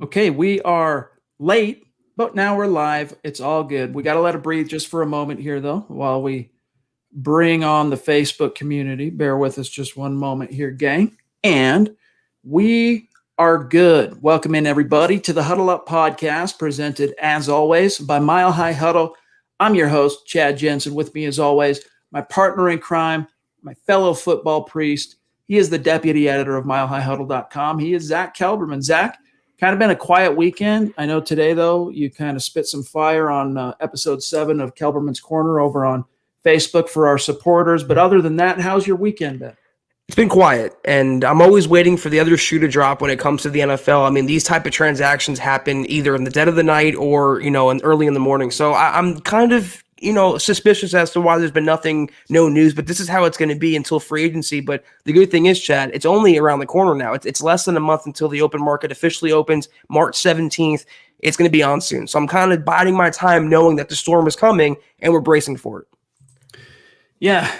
Okay, we are late, but now we're live. It's all good. We got to let it breathe just for a moment here, though, while we bring on the Facebook community. Bear with us just one moment here, gang. And we are good. Welcome in, everybody, to the Huddle Up podcast, presented as always by Mile High Huddle. I'm your host, Chad Jensen. With me, as always, my partner in crime, my fellow football priest. He is the deputy editor of milehighhuddle.com. He is Zack Kelberman. Zack, kind of been a quiet weekend. I know today, though, you kind of spit some fire on episode 7 of Kelberman's Corner over on Facebook for our supporters. But other than that, how's your weekend been? It's been quiet, and I'm always waiting for the other shoe to drop when it comes to the NFL. I mean, these type of transactions happen either in the dead of the night or, early in the morning. So I'm kind of, suspicious as to why there's been no news, but this is how it's going to be until free agency. But the good thing is, Chad, it's only around the corner now. It's less than a month until the open market officially opens, March 17th. It's going to be on soon. So I'm kind of biding my time knowing that the storm is coming, and we're bracing for it. Yeah.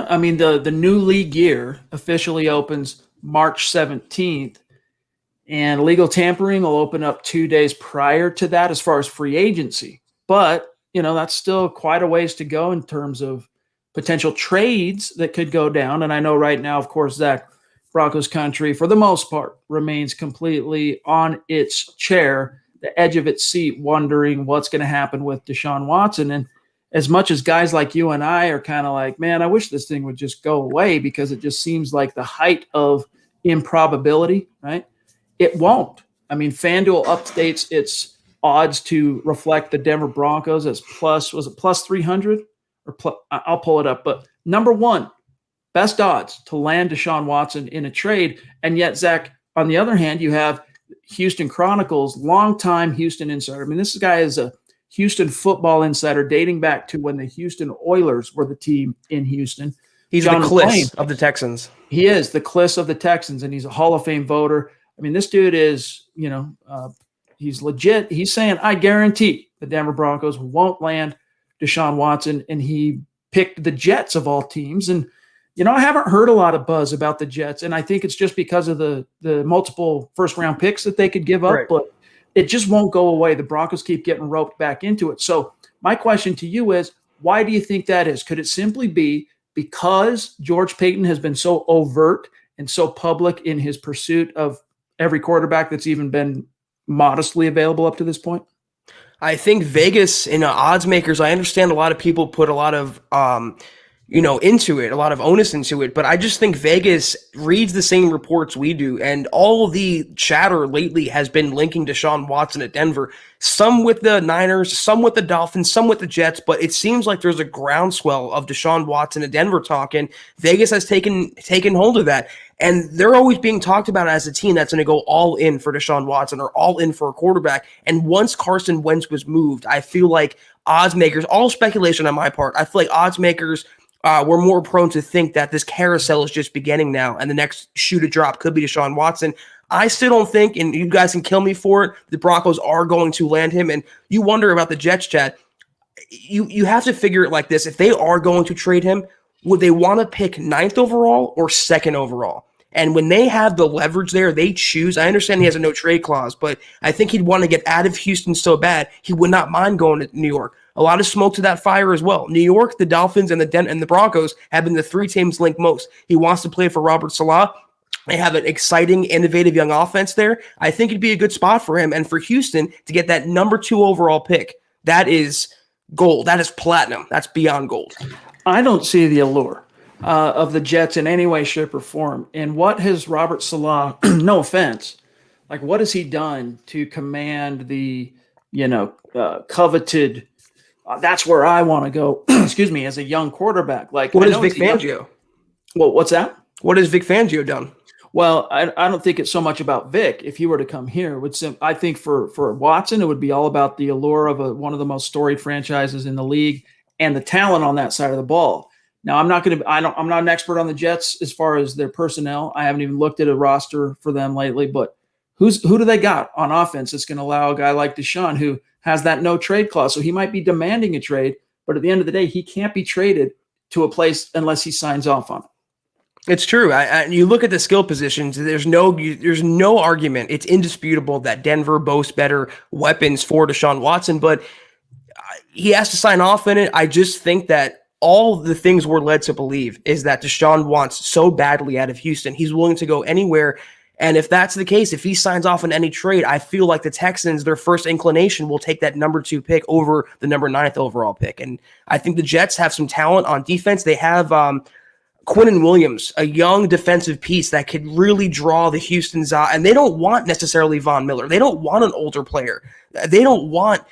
I mean, the new league year officially opens March 17th, and legal tampering will open up 2 days prior to that as far as free agency. But, that's still quite a ways to go in terms of potential trades that could go down. And I know right now, of course, that Broncos country, for the most part, remains completely on its chair, the edge of its seat, wondering what's going to happen with Deshaun Watson. And as much as guys like you and I are kind of like, man, I wish this thing would just go away because it just seems like the height of improbability, right? It won't. I mean, FanDuel updates its odds to reflect the Denver Broncos as plus 300? I'll pull it up. But number one, best odds to land Deshaun Watson in a trade. And yet, Zach, on the other hand, you have Houston Chronicles, longtime Houston insider. I mean, this guy is a Houston football insider dating back to when the Houston Oilers were the team in Houston. He's John the Kliss of the Texans. He is the Kliss of the Texans, and he's a Hall of Fame voter. I mean, this dude is, he's legit. He's saying, I guarantee the Denver Broncos won't land Deshaun Watson, and he picked the Jets of all teams. And, I haven't heard a lot of buzz about the Jets, and I think it's just because of the multiple first-round picks that they could give up, right. But it just won't go away. The Broncos keep getting roped back into it. So my question to you is, why do you think that is? Could it simply be because George Paton has been so overt and so public in his pursuit of every quarterback that's even been modestly available up to this point? I think Vegas and odds makers, I understand a lot of people put a lot of into it, a lot of onus into it. But I just think Vegas reads the same reports we do. And all of the chatter lately has been linking Deshaun Watson at Denver, some with the Niners, some with the Dolphins, some with the Jets. But it seems like there's a groundswell of Deshaun Watson at Denver talk, and Vegas has taken hold of that. And they're always being talked about as a team that's going to go all in for Deshaun Watson or all in for a quarterback. And once Carson Wentz was moved, I feel like odds makers, all speculation on my part, I feel like odds makers we're more prone to think that this carousel is just beginning now, and the next shoe to drop could be Deshaun Watson. I still don't think, and you guys can kill me for it, the Broncos are going to land him. And you wonder about the Jets, Chad. You have to figure it like this. If they are going to trade him, would they want to pick 9th overall or 2nd overall? And when they have the leverage there, they choose. I understand he has a no trade clause, but I think he'd want to get out of Houston so bad he would not mind going to New York. A lot of smoke to that fire as well. New York, the Dolphins, and the Broncos have been the 3 teams linked most. He wants to play for Robert Saleh. They have an exciting, innovative young offense there. I think it'd be a good spot for him and for Houston to get that number 2 overall pick. That is gold. That is platinum. That's beyond gold. I don't see the allure of the Jets in any way, shape, or form. And what has Robert Saleh, no offense, like what has he done to command the, coveted, that's where I want to go, excuse me, as a young quarterback. Like, what is Vic Fangio? Well, what's that? What has Vic Fangio done? Well, I don't think it's so much about Vic. If he were to come here, I think for Watson, it would be all about the allure of one of the most storied franchises in the league and the talent on that side of the ball. Now, I'm not an expert on the Jets as far as their personnel. I haven't even looked at a roster for them lately, but who do they got on offense that's going to allow a guy like Deshaun, who has that no trade clause? So he might be demanding a trade, but at the end of the day, he can't be traded to a place unless he signs off on it. It's true. You look at the skill positions. There's no argument. It's indisputable that Denver boasts better weapons for Deshaun Watson, but he has to sign off in it. I just think that all the things we're led to believe is that Deshaun wants so badly out of Houston. He's willing to go anywhere. And if that's the case, if he signs off on any trade, I feel like the Texans, their first inclination will take that number 2 pick over the number 9th overall pick. And I think the Jets have some talent on defense. They have Quinnen Williams, a young defensive piece that could really draw the Houston's eye. And they don't want necessarily Von Miller. They don't want an older player. They don't want,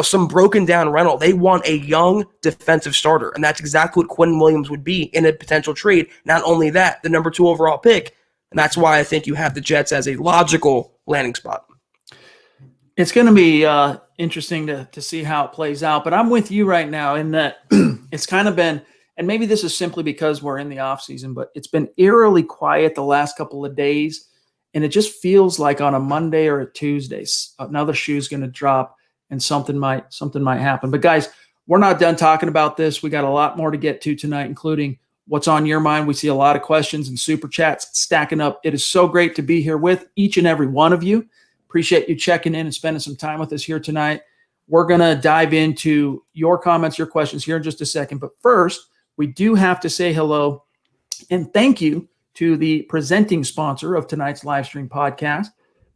some broken down rental. They want a young defensive starter. And that's exactly what Quinnen Williams would be in a potential trade. Not only that, the number 2 overall pick. And that's why I think you have the Jets as a logical landing spot. It's going to be interesting to see how it plays out. But I'm with you right now in that it's kind of been, and maybe this is simply because we're in the offseason, but it's been eerily quiet the last couple of days. And it just feels like on a Monday or a Tuesday, another shoe's going to drop and something might happen. But guys, we're not done talking about this. We got a lot more to get to tonight, including what's on your mind. We see a lot of questions and super chats stacking up. It is so great to be here with each and every one of you. Appreciate you checking in and spending some time with us here tonight. We're going to dive into your comments, your questions here in just a second. But first, we do have to say hello and thank you to the presenting sponsor of tonight's live stream podcast,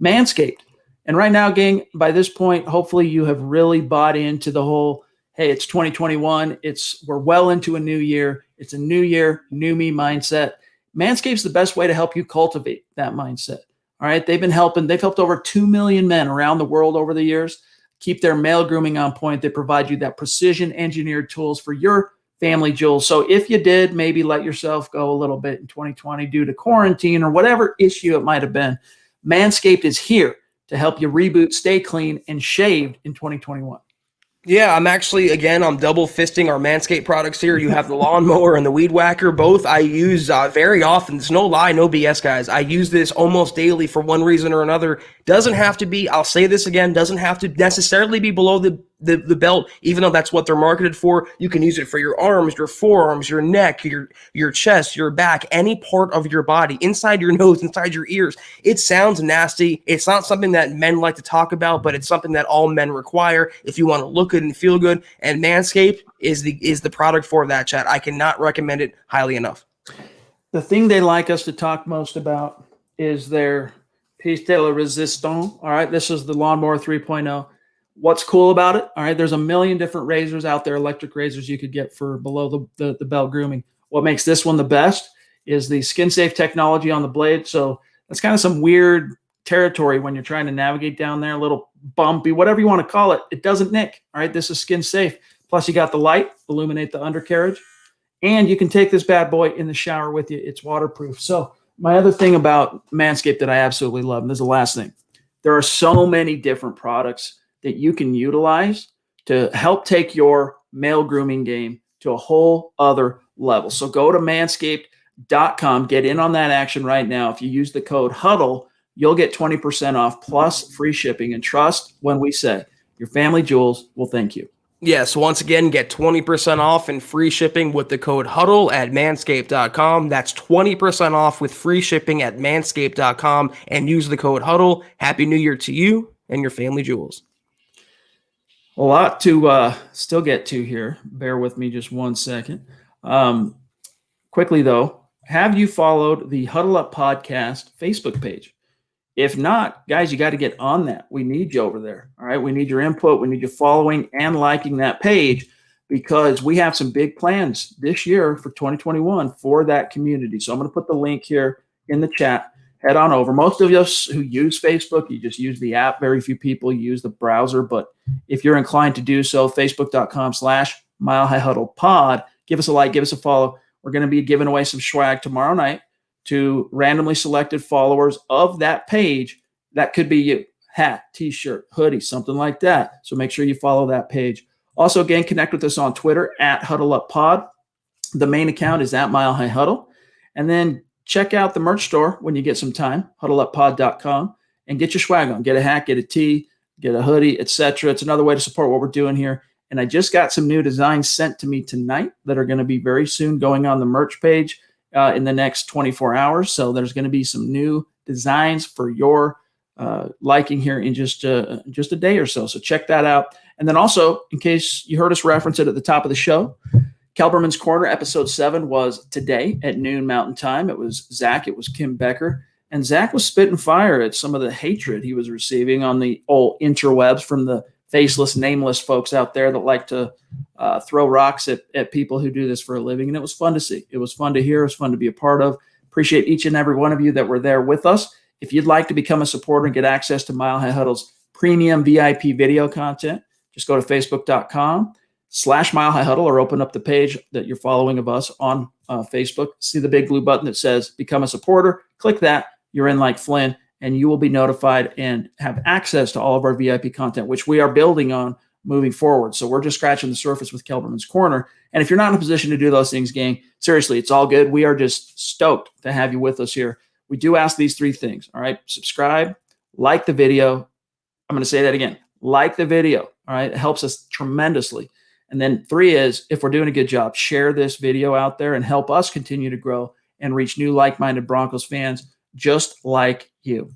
Manscaped. And right now, gang, by this point, hopefully you have really bought into the whole, hey, it's 2021. We're well into a new year. It's a new year, new me mindset. Manscaped's the best way to help you cultivate that mindset. All right. They've helped over 2 million men around the world over the years keep their male grooming on point. They provide you that precision engineered tools for your family jewels. So if you did maybe let yourself go a little bit in 2020 due to quarantine or whatever issue it might have been, Manscaped is here to help you reboot, stay clean, and shaved in 2021. Yeah, I'm double fisting our Manscaped products here. You have the lawnmower and the weed whacker. Both I use very often. It's no lie, no BS, guys. I use this almost daily for one reason or another. Doesn't have to be, I'll say this again, doesn't have to necessarily be below the belt, even though that's what they're marketed for. You can use it for your arms, your forearms, your neck, your chest, your back, any part of your body, inside your nose, inside your ears. It sounds nasty. It's not something that men like to talk about, but it's something that all men require if you want to look good and feel good. And Manscaped is the product for that, chat. I cannot recommend it highly enough. The thing they like us to talk most about is their piece de la resistance. All right, this is the Lawnmower 3.0. What's cool about it? All right, there's a million different razors out there, electric razors you could get for below the belt grooming. What makes this one the best is the skin-safe technology on the blade. So that's kind of some weird territory when you're trying to navigate down there, a little bumpy, whatever you want to call it. It doesn't nick. All right, this is skin-safe. Plus, you got the light, illuminate the undercarriage, and you can take this bad boy in the shower with you. It's waterproof. So my other thing about Manscaped that I absolutely love, and this is the last thing, there are so many different products that you can utilize to help take your male grooming game to a whole other level. So go to manscaped.com, get in on that action right now. If you use the code HUDDLE, you'll get 20% off plus free shipping. And trust when we say your family jewels will thank you. Yes, once again, get 20% off and free shipping with the code HUDDLE at manscaped.com. That's 20% off with free shipping at manscaped.com and use the code HUDDLE. Happy New Year to you and your family jewels. A lot to still get to here. Bear with me just 1 second. Quickly, though, have you followed the Huddle Up Podcast Facebook page? If not, guys, you got to get on that. We need you over there. All right. We need your input. We need you following and liking that page because we have some big plans this year for 2021 for that community. So I'm going to put the link here in the chat. Head on over. Most of us who use Facebook, you just use the app. Very few people use the browser. But if you're inclined to do so, facebook.com/MileHighHuddlePod. Give us a like, give us a follow. We're going to be giving away some swag tomorrow night to randomly selected followers of that page. That could be you. Hat, t-shirt, hoodie, something like that. So make sure you follow that page. Also, again, connect with us on Twitter at HuddleUpPod. The main account is at MileHighHuddle. And then check out the merch store when you get some time, huddleuppod.com, and get your swag on. Get a hat, get a tee, get a hoodie, etc. It's another way to support what we're doing here. And I just got some new designs sent to me tonight that are going to be very soon going on the merch page. in the next 24 hours. So there's going to be some new designs for your liking here in just a day or so. So check that out. And then also, in case you heard us reference it at the top of the show, Kelberman's Corner episode 7 was today at noon Mountain Time. It was Zach. It was Kim Becker. And Zach was spitting fire at some of the hatred he was receiving on the old interwebs from the faceless, nameless folks out there that like to throw rocks at people who do this for a living. And it was fun to see. It was fun to hear. It was fun to be a part of. Appreciate each and every one of you that were there with us. If you'd like to become a supporter and get access to Mile High Huddle's premium VIP video content, just go to facebook.com/Mile High Huddle or open up the page that you're following of us on Facebook. See the big blue button that says become a supporter. Click that. You're in like Flynn, and you will be notified and have access to all of our VIP content, which we are building on moving forward. So we're just scratching the surface with Kelberman's Corner. And if you're not in a position to do those things, gang, seriously, it's all good. We are just stoked to have you with us here. We do ask these 3 things, all right? Subscribe, like the video. I'm going to say that again. Like the video, all right? It helps us tremendously. And then 3 is, if we're doing a good job, share this video out there and help us continue to grow and reach new like-minded Broncos fans just like you.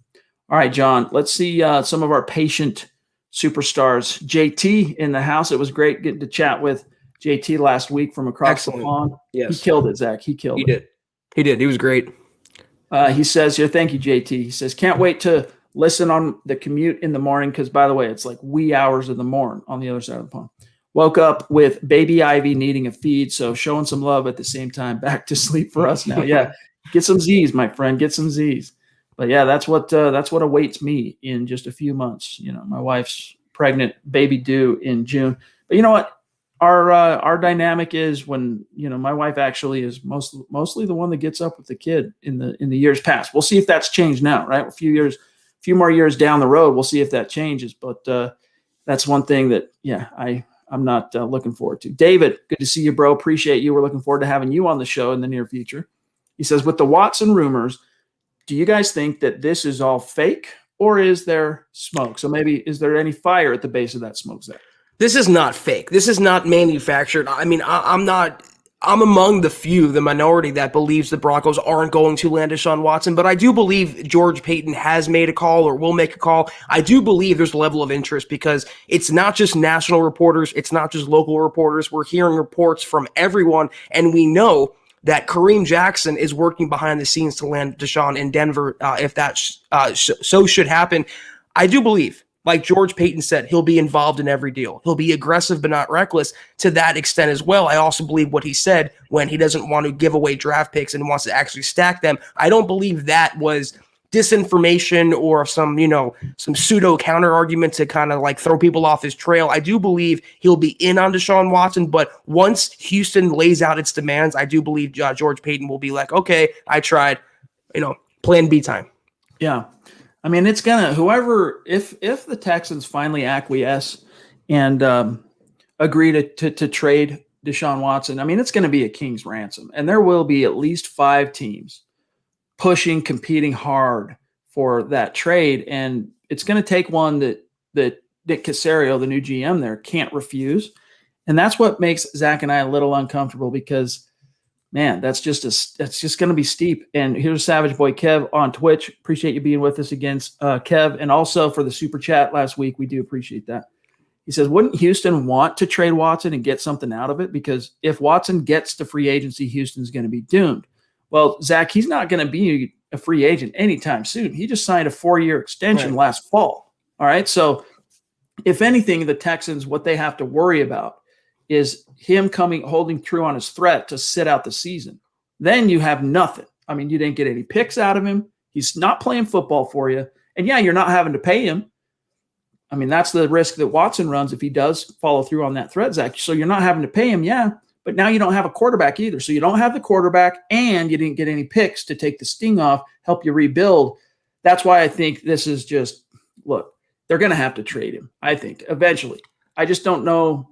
All right, John, let's see some of our patient superstars. JT in the house. It was great getting to chat with JT last week from across the pond. Yes. He killed it, Zach. He killed it. He did. He was great. He says here, thank you, JT. He says, can't wait to listen on the commute in the morning because, by the way, it's like wee hours of the morning on the other side of the pond. Woke up with baby Ivy needing a feed, so showing some love at the same time. Back to sleep for us now. Yeah, get some Z's, my friend. Get some Z's. But yeah, that's what awaits me in just a few months. You know, my wife's pregnant, baby due in June. But you know what? Our dynamic is when, you know, my wife actually is mostly the one that gets up with the kid in the years past. We'll see if that's changed now, right? A few more years down the road, we'll see if that changes. But that's one thing that, yeah, I'm not looking forward to. David, good to see you, bro. Appreciate you. We're looking forward to having you on the show in the near future. He says, with the Watson rumors, do you guys think that this is all fake or is there smoke? So maybe, is there any fire at the base of that smoke, Zach? This is not fake. This is not manufactured. I mean, I'm among the minority that believes the Broncos aren't going to land Deshaun Watson, but I do believe George Paton has made a call or will make a call. I do believe there's a level of interest because it's not just national reporters. It's not just local reporters. We're hearing reports from everyone, and we know that Kareem Jackson is working behind the scenes to land Deshaun in Denver if that so should happen. I do believe, like George Paton said, he'll be involved in every deal. He'll be aggressive but not reckless to that extent as well. I also believe what he said when he doesn't want to give away draft picks and wants to actually stack them. I don't believe that was disinformation or some pseudo counter argument to kind of like throw people off his trail. I do believe he'll be in on Deshaun Watson, but once Houston lays out its demands, I do believe George Paton will be like, okay, I tried, plan B time. Yeah. I mean, it's gonna, if the Texans finally acquiesce and agree to trade Deshaun Watson, I mean, it's going to be a king's ransom, and there will be at least 5 teams pushing, competing hard for that trade, and it's going to take one that Nick Caserio, the new GM there, can't refuse, and that's what makes Zach and I a little uncomfortable because, man, that's just going to be steep. And here's Savage Boy Kev on Twitch. Appreciate you being with us again, Kev, and also for the super chat last week. We do appreciate that. He says, wouldn't Houston want to trade Watson and get something out of it? Because if Watson gets to free agency, Houston's going to be doomed. Well, Zach, he's not going to be a free agent anytime soon. He just signed a 4-year extension last fall. All right. So if anything, the Texans, what they have to worry about is him holding true on his threat to sit out the season. Then you have nothing. I mean, you didn't get any picks out of him. He's not playing football for you. And yeah, you're not having to pay him. I mean, that's the risk that Watson runs if he does follow through on that threat, Zach. So you're not having to pay him, yeah. But now you don't have a quarterback either. So you don't have the quarterback and you didn't get any picks to take the sting off, help you rebuild. That's why I think this is just, look, they're going to have to trade him, I think, eventually. I just don't know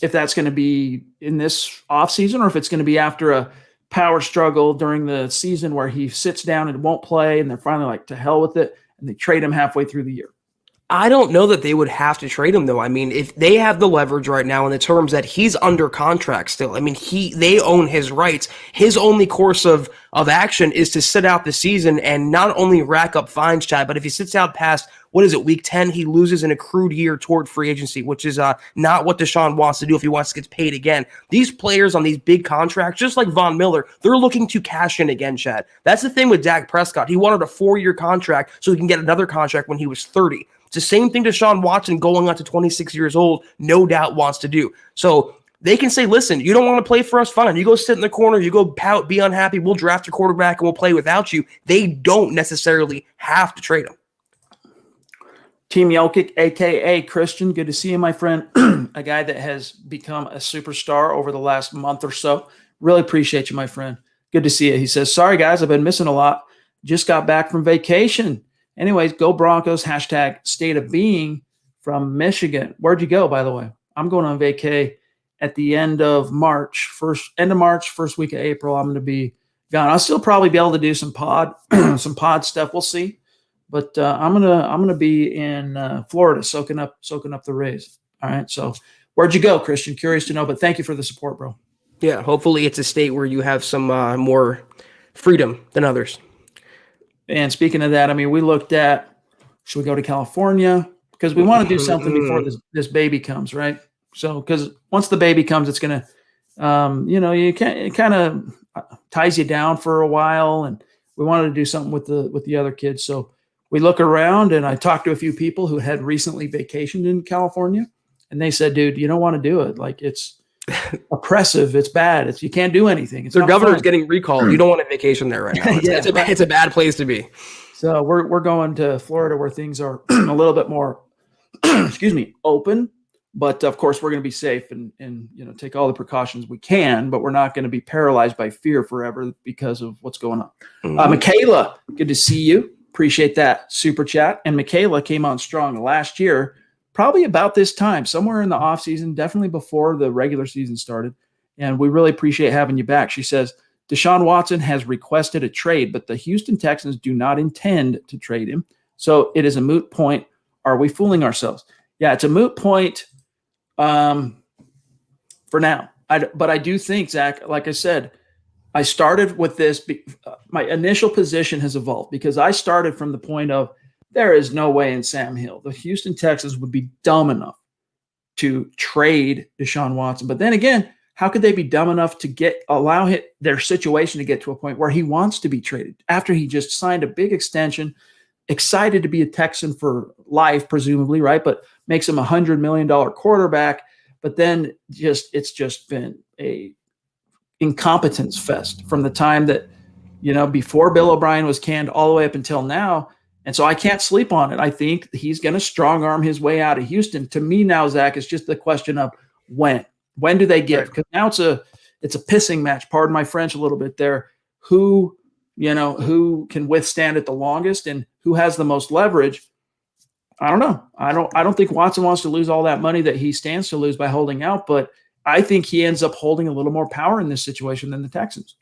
if that's going to be in this offseason or if it's going to be after a power struggle during the season where he sits down and won't play and they're finally like, to hell with it, and they trade him halfway through the year. I don't know that they would have to trade him, though. I mean, if they have the leverage right now in the terms that he's under contract still, I mean, they own his rights. His only course of action is to sit out the season and not only rack up fines, Chad, but if he sits out past, what is it, week 10, he loses an accrued year toward free agency, which is not what Deshaun wants to do if he wants to get paid again. These players on these big contracts, just like Von Miller, they're looking to cash in again, Chad. That's the thing with Dak Prescott. He wanted a 4-year contract so he can get another contract when he was 30. It's the same thing Deshaun Watson going on to 26 years old, no doubt wants to do. So they can say, listen, you don't want to play for us? Fine. You go sit in the corner, you go pout, be unhappy, we'll draft your quarterback and we'll play without you. They don't necessarily have to trade him. Team Jokic, a.k.a. Christian, good to see you, my friend. A guy that has become a superstar over the last month or so. Really appreciate you, my friend. Good to see you. He says, sorry, guys, I've been missing a lot. Just got back from vacation. Anyways, go Broncos, hashtag state of being from Michigan. Where'd you go, by the way? I'm going on vacay at the end of March, first week of April. I'm going to be gone. I'll still probably be able to do some pod stuff. We'll see. But I'm gonna be in Florida, soaking up the Rays. All right. So where'd you go, Christian? Curious to know. But thank you for the support, bro. Yeah. Hopefully, it's a state where you have some more freedom than others. And speaking of that, I mean, we looked at, should we go to California? Because we want to do something before this baby comes, right? So, because once the baby comes, it's going to, it kind of ties you down for a while. And we wanted to do something with the other kids. So we look around, and I talked to a few people who had recently vacationed in California. And they said, dude, you don't want to do it. Like, it's oppressive. It's bad. You can't do anything. Their governor's getting recalled. You don't want a vacation there right now. It's a bad place to be. So we're going to Florida where things are a little bit more, open. But of course, we're going to be safe and take all the precautions we can. But we're not going to be paralyzed by fear forever because of what's going on. Michaela, good to see you. Appreciate that super chat. And Michaela came on strong last year. Probably about this time, somewhere in the offseason, definitely before the regular season started. And we really appreciate having you back. She says, Deshaun Watson has requested a trade, but the Houston Texans do not intend to trade him. So it is a moot point. Are we fooling ourselves? Yeah, it's a moot point for now. But I do think, Zach, like I said, I started with this. My initial position has evolved because I started from the point of, there is no way in Sam Hill the Houston Texans would be dumb enough to trade Deshaun Watson. But then again, how could they be dumb enough to allow their situation to get to a point where he wants to be traded after he just signed a big extension, excited to be a Texan for life, presumably, right? But makes him $100 million quarterback. But then it's just been a incompetence fest from the time that, before Bill O'Brien was canned all the way up until now. And so I can't sleep on it. I think he's going to strong arm his way out of Houston. To me now, Zach, it's just the question of when. When do they give? Because now it's a pissing match. Pardon my French a little bit there. Who can withstand it the longest and who has the most leverage? I don't know. I don't think Watson wants to lose all that money that he stands to lose by holding out, but I think he ends up holding a little more power in this situation than the Texans.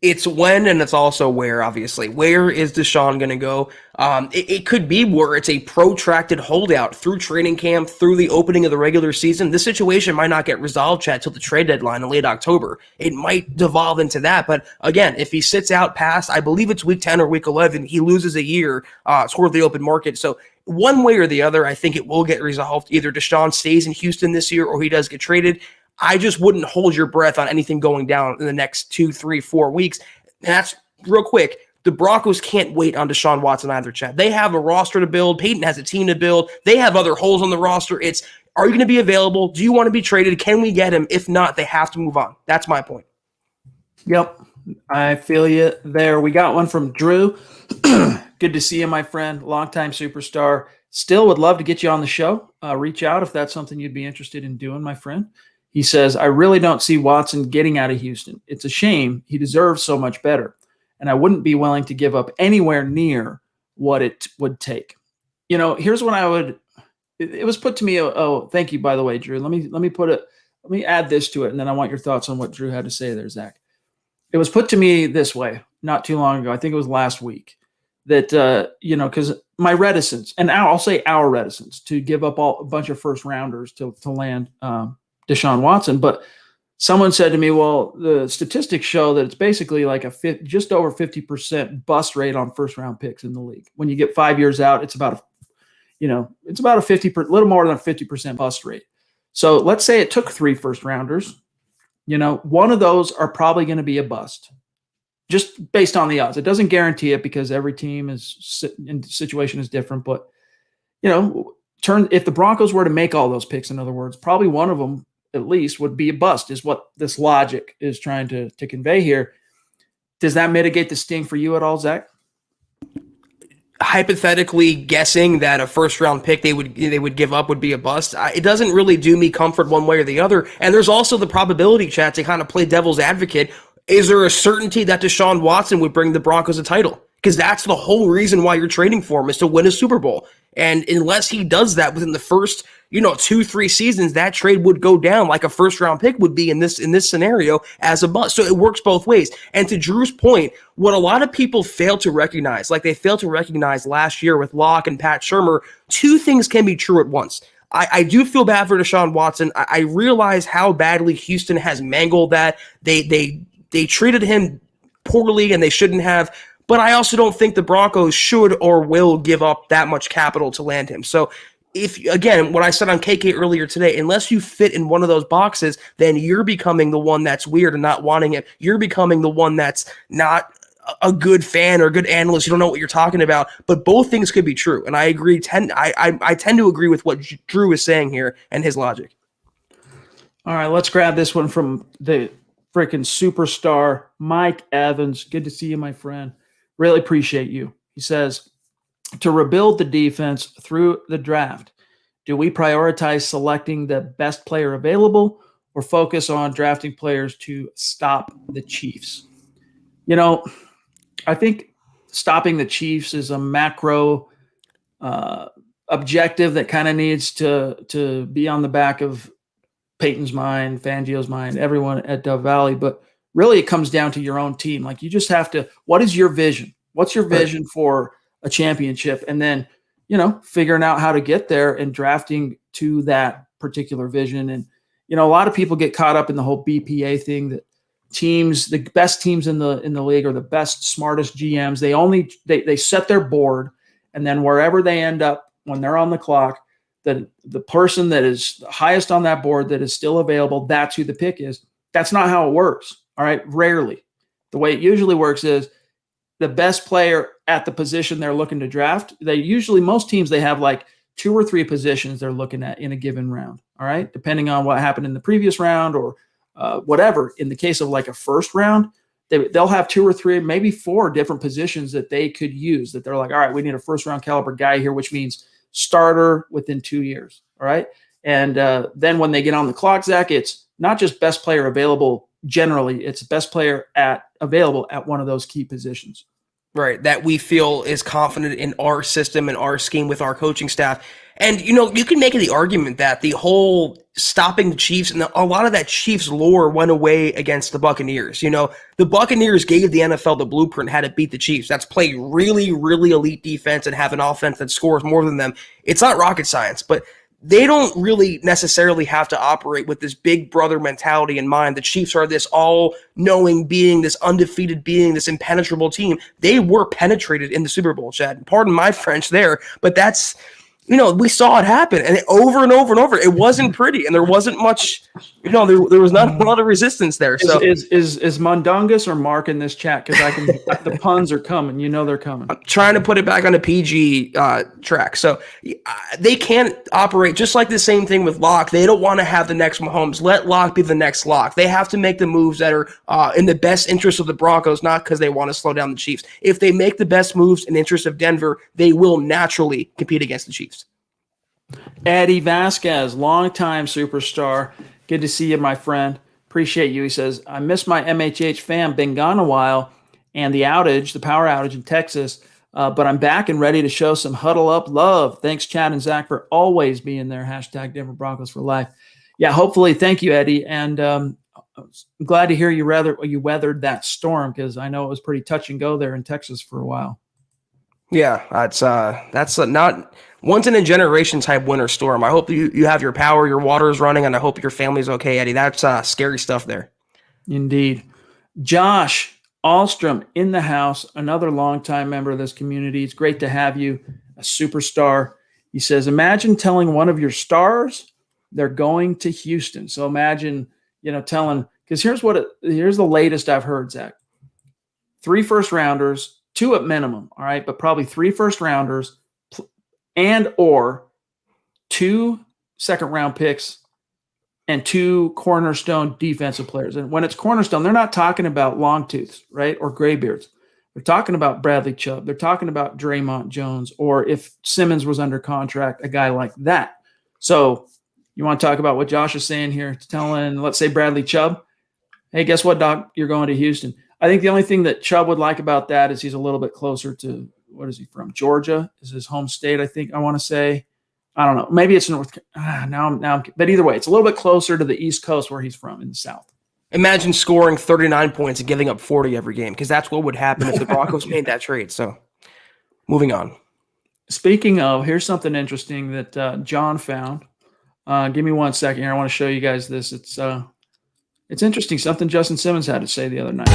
It's when, and it's also where, obviously. Where is Deshaun going to go? It could be where it's a protracted holdout through training camp, through the opening of the regular season. This situation might not get resolved, Chad, till the trade deadline in late October. It might devolve into that. But again, if he sits out past, I believe it's week 10 or week 11, he loses a year toward the open market. So one way or the other, I think it will get resolved. Either Deshaun stays in Houston this year or he does get traded. I just wouldn't hold your breath on anything going down in the next 2, 3, 4 weeks. And that's real quick. The Broncos can't wait on Deshaun Watson either, Chad. They have a roster to build. Peyton has a team to build. They have other holes on the roster. Are you going to be available? Do you want to be traded? Can we get him? If not, they have to move on. That's my point. Yep. I feel you there. We got one from Drew. Good to see you, my friend. Longtime superstar. Still would love to get you on the show. Reach out if that's something you'd be interested in doing, my friend. He says, I really don't see Watson getting out of Houston. It's a shame. He deserves so much better. And I wouldn't be willing to give up anywhere near what it would take. Here's what I would – it was put to me – oh, thank you, by the way, Drew. Let me add this to it, and then I want your thoughts on what Drew had to say there, Zach. It was put to me this way not too long ago. I think it was last week. that, because my reticence, and I'll say our reticence to give up a bunch of first rounders to land Deshaun Watson. But someone said to me, well, the statistics show that it's basically like just over 50% bust rate on first round picks in the league. When you get 5 years out, it's about a little more than a 50% bust rate. So let's say it took 3 first rounders. One of those are probably going to be a bust, just based on the odds. It doesn't guarantee it because every team situation is different. But if the Broncos were to make all those picks, in other words, probably one of them at least would be a bust, is what this logic is trying to convey here. Does that mitigate the sting for you at all, Zach? Hypothetically guessing that a first round pick they would give up would be a bust, it doesn't really do me comfort one way or the other. And there's also the probability, chat, to kind of play devil's advocate. Is there a certainty that Deshaun Watson would bring the Broncos a title? Because that's the whole reason why you're trading for him, is to win a Super Bowl. And unless he does that within the first 2-3 seasons, that trade would go down like a first round pick would be in this scenario as a bust. So it works both ways. And to Drew's point, what a lot of people fail to recognize, like they failed to recognize last year with Locke and Pat Shurmur, 2 things can be true at once. I do feel bad for Deshaun Watson. I realize how badly Houston has mangled that. They treated him poorly, and they shouldn't have. But I also don't think the Broncos should or will give up that much capital to land him. So again, what I said on KK earlier today, unless you fit in one of those boxes, then you're becoming the one that's weird and not wanting it. You're becoming the one that's not a good fan or a good analyst. You don't know what you're talking about. But both things could be true. And I agree. I tend to agree with what Drew is saying here and his logic. All right, let's grab this one from the freaking superstar, Mike Evans. Good to see you, my friend. Really appreciate you. He says, to rebuild the defense through the draft, do we prioritize selecting the best player available or focus on drafting players to stop the Chiefs? I think stopping the Chiefs is a macro objective that kind of needs to be on the back of Peyton's mind, Fangio's mind, everyone at Dove Valley. But really, it comes down to your own team. Like, you just have to, what is your vision? What's your vision for a championship? And then, figuring out how to get there and drafting to that particular vision. And, a lot of people get caught up in the whole BPA thing, that the best teams in the league are the best, smartest GMs. They set their board, and then wherever they end up when they're on the clock, that the person that is highest on that board that is still available, that's who the pick is. That's not how it works. All right. Rarely. The way it usually works is the best player at the position they're looking to draft. Most teams, they have like 2 or 3 positions they're looking at in a given round. All right. Depending on what happened in the previous round or whatever. In the case of like a first round, they'll have 2 or 3, maybe 4 different positions that they could use, that they're like, all right, we need a first round caliber guy here, which means starter within 2 years. All right. And then when they get on the clock, Zach, it's not just best player available. Generally, it's best player available at one of those key positions. Right, that we feel is confident in our system and our scheme with our coaching staff. And, you can make the argument that the whole stopping the Chiefs and a lot of that Chiefs lore went away against the Buccaneers. The Buccaneers gave the NFL the blueprint how to beat the Chiefs. That's play really, really elite defense and have an offense that scores more than them. It's not rocket science, but they don't really necessarily have to operate with this big brother mentality in mind. The Chiefs are this all-knowing being, this undefeated being, this impenetrable team. They were penetrated in the Super Bowl, Chad. Pardon my French there, but that's, we saw it happen, and over and over and over. It wasn't pretty, and there wasn't much, there was not a lot of resistance there. So is Mundungus or Mark in this chat? Because the puns are coming. They're coming. I'm trying to put it back on a PG track. So they can't operate just like the same thing with Locke. They don't want to have the next Mahomes. Let Locke be the next Locke. They have to make the moves that are in the best interest of the Broncos, not because they want to slow down the Chiefs. If they make the best moves in the interest of Denver, they will naturally compete against the Chiefs. Eddie Vasquez, longtime superstar. Good to see you, my friend. Appreciate you. He says, I miss my MHH fam. Been gone a while, and the power outage in Texas, but I'm back and ready to show some huddle up love. Thanks, Chad and Zach, for always being there. Hashtag Denver Broncos for life. Yeah, hopefully. Thank you, Eddie. And I'm glad to hear you weathered that storm, because I know it was pretty touch and go there in Texas for a while. Yeah, that's not once in a generation type winter storm. I hope you have your power, your water is running, and I hope your family's okay, Eddie. That's scary stuff there. Indeed. Josh Alstrom in the house, another longtime member of this community. It's great to have you, a superstar. He says, imagine telling one of your stars they're going to Houston. So imagine, telling, because here's the latest I've heard, Zach. 3 first rounders, 2 at minimum, all right, but probably 3 first rounders and or 2 second round picks and 2 cornerstone defensive players. And when it's cornerstone, they're not talking about long tooths, right, or graybeards. They're talking about Bradley Chubb. They're talking about Draymond Jones, or if Simmons was under contract, a guy like that. So you want to talk about what Josh is saying here, telling, let's say, Bradley Chubb, hey, guess what, Doc? You're going to Houston. I think the only thing that Chubb would like about that is he's a little bit closer to, what is he from? Georgia is his home state, I think I want to say. I don't know. Maybe it's North. But either way, it's a little bit closer to the East Coast where he's from in the South. Imagine scoring 39 points and giving up 40 every game, because that's what would happen if the Broncos made that trade. So, moving on. Speaking of, here's something interesting that John found. Give me 1 second here. I want to show you guys this. It's interesting. Something Justin Simmons had to say the other night.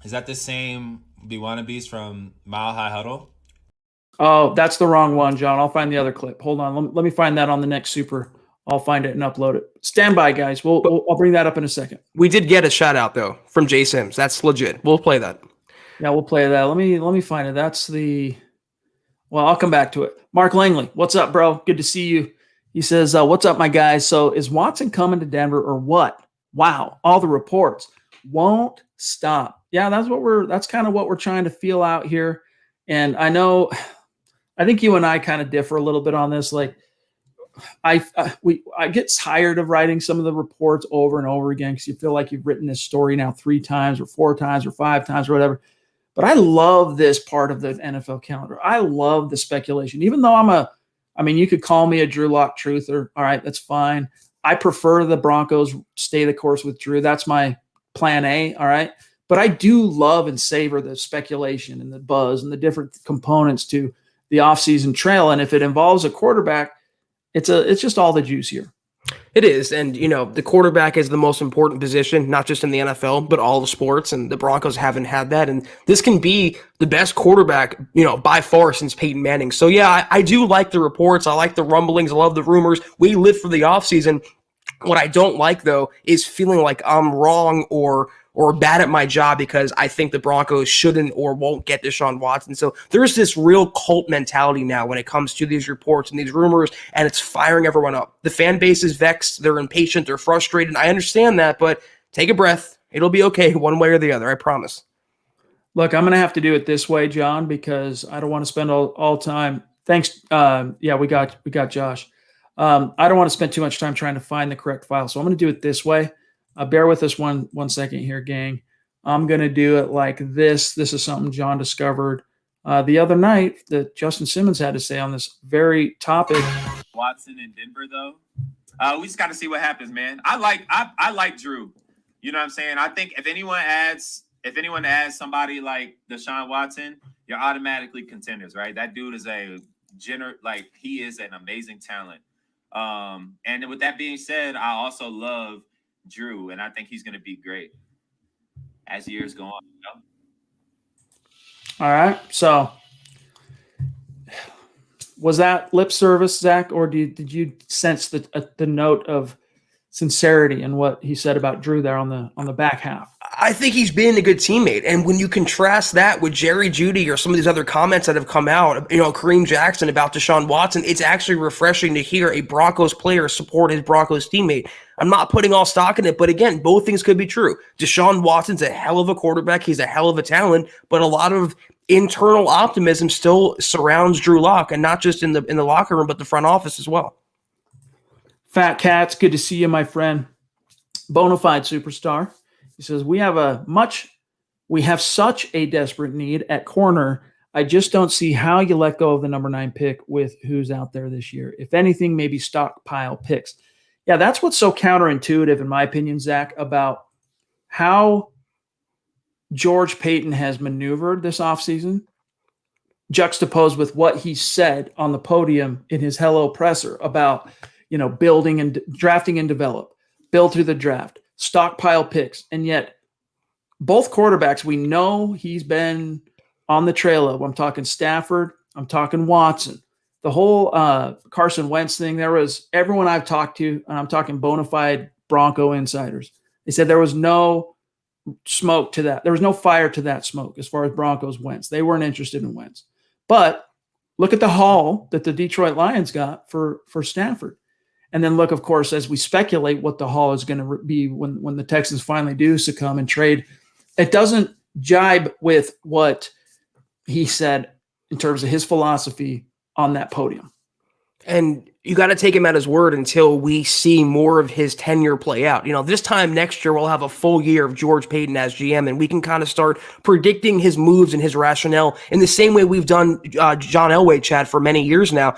Is that the same the wannabes from Mile High Huddle? Oh, that's the wrong one, John. I'll find the other clip. Hold on. Let me find that on the next Super. I'll find it and upload it. Stand by, guys. I'll bring that up in a second. We did get a shout out though from Jay Sims. That's legit. We'll play that. Yeah, we'll play that. Let me find it. That's the. Well, I'll come back to it. Mark Langley, what's up, bro? Good to see you. He says, "What's up, my guys? So is Watson coming to Denver or what? Wow, all the reports won't stop. Yeah, that's kind of what we're trying to feel out here. And I think you and I kind of differ a little bit on this. Like, I get tired of writing some of the reports over and over again because you feel like you've written this story now 3 times or 4 times or 5 times or whatever. But I love this part of the NFL calendar. I love the speculation, even though you could call me a Drew Lock truther. All right, that's fine. I prefer the Broncos stay the course with Drew. That's my plan A. All right. But I do love and savor the speculation and the buzz and the different components to the offseason trail. And if it involves a quarterback, it's just all the juice here. It is. And, the quarterback is the most important position, not just in the NFL, but all the sports. And the Broncos haven't had that. And this can be the best quarterback, by far since Peyton Manning. So, yeah, I do like the reports. I like the rumblings. I love the rumors. We live for the offseason. What I don't like, though, is feeling like I'm wrong or bad at my job because I think the Broncos shouldn't or won't get Deshaun Watson. So there's this real cult mentality now when it comes to these reports and these rumors, and it's firing everyone up. The fan base is vexed. They're impatient. They're frustrated. I understand that, but take a breath. It'll be okay one way or the other. I promise. Look, I'm going to have to do it this way, John, because I don't want to spend all time. Thanks. Yeah, we got Josh. I don't want to spend too much time trying to find the correct file. So I'm going to do it this way. Bear with us one second here, gang. I'm going to do it like this. This is something John discovered the other night that Justin Simmons had to say on this very topic. Watson in Denver, though. We just got to see what happens, man. I like Drew. You know what I'm saying? I think if anyone adds somebody like Deshaun Watson, you're automatically contenders, right? That dude is he is an amazing talent. And with that being said, I also love Drew, and I think he's going to be great as years go on. All right. So was that lip service, Zach, or did you sense the note of sincerity in what he said about Drew there on the back half? I think he's been a good teammate. And when you contrast that with Jerry Jeudy or some of these other comments that have come out, Kareem Jackson about Deshaun Watson, it's actually refreshing to hear a Broncos player support his Broncos teammate. I'm not putting all stock in it, but again, both things could be true. Deshaun Watson's a hell of a quarterback. He's a hell of a talent, but a lot of internal optimism still surrounds Drew Lock, and not just in the locker room, but the front office as well. Fat Cats, good to see you, my friend. Bonafide superstar. He says, we have such a desperate need at corner. I just don't see how you let go of the number 9 pick with who's out there this year. If anything, maybe stockpile picks. Yeah, that's what's so counterintuitive, in my opinion, Zach, about how George Paton has maneuvered this offseason, juxtaposed with what he said on the podium in his hello presser about, building and drafting and develop, build through the draft, stockpile picks. And yet both quarterbacks, we know he's been on the trail of. I'm talking Stafford, I'm talking Watson. The whole Carson Wentz thing, there was everyone I've talked to, and I'm talking bona fide Bronco insiders. They said there was no smoke to that. There was no fire to that smoke as far as Broncos Wentz. They weren't interested in Wentz. But look at the haul that the Detroit Lions got for Stafford. And then look, of course, as we speculate what the haul is going to be when the Texans finally do succumb and trade, it doesn't jibe with what he said in terms of his philosophy on that podium. And you got to take him at his word until we see more of his tenure play out. This time next year, we'll have a full year of George Paton as GM, and we can kind of start predicting his moves and his rationale in the same way we've done John Elway, Chad, for many years now.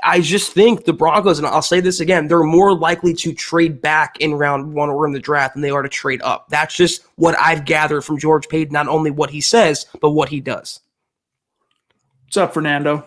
I just think the Broncos, and I'll say this again, they're more likely to trade back in round 1 or in the draft than they are to trade up. That's just what I've gathered from George Paton, not only what he says, but what he does. What's up, Fernando?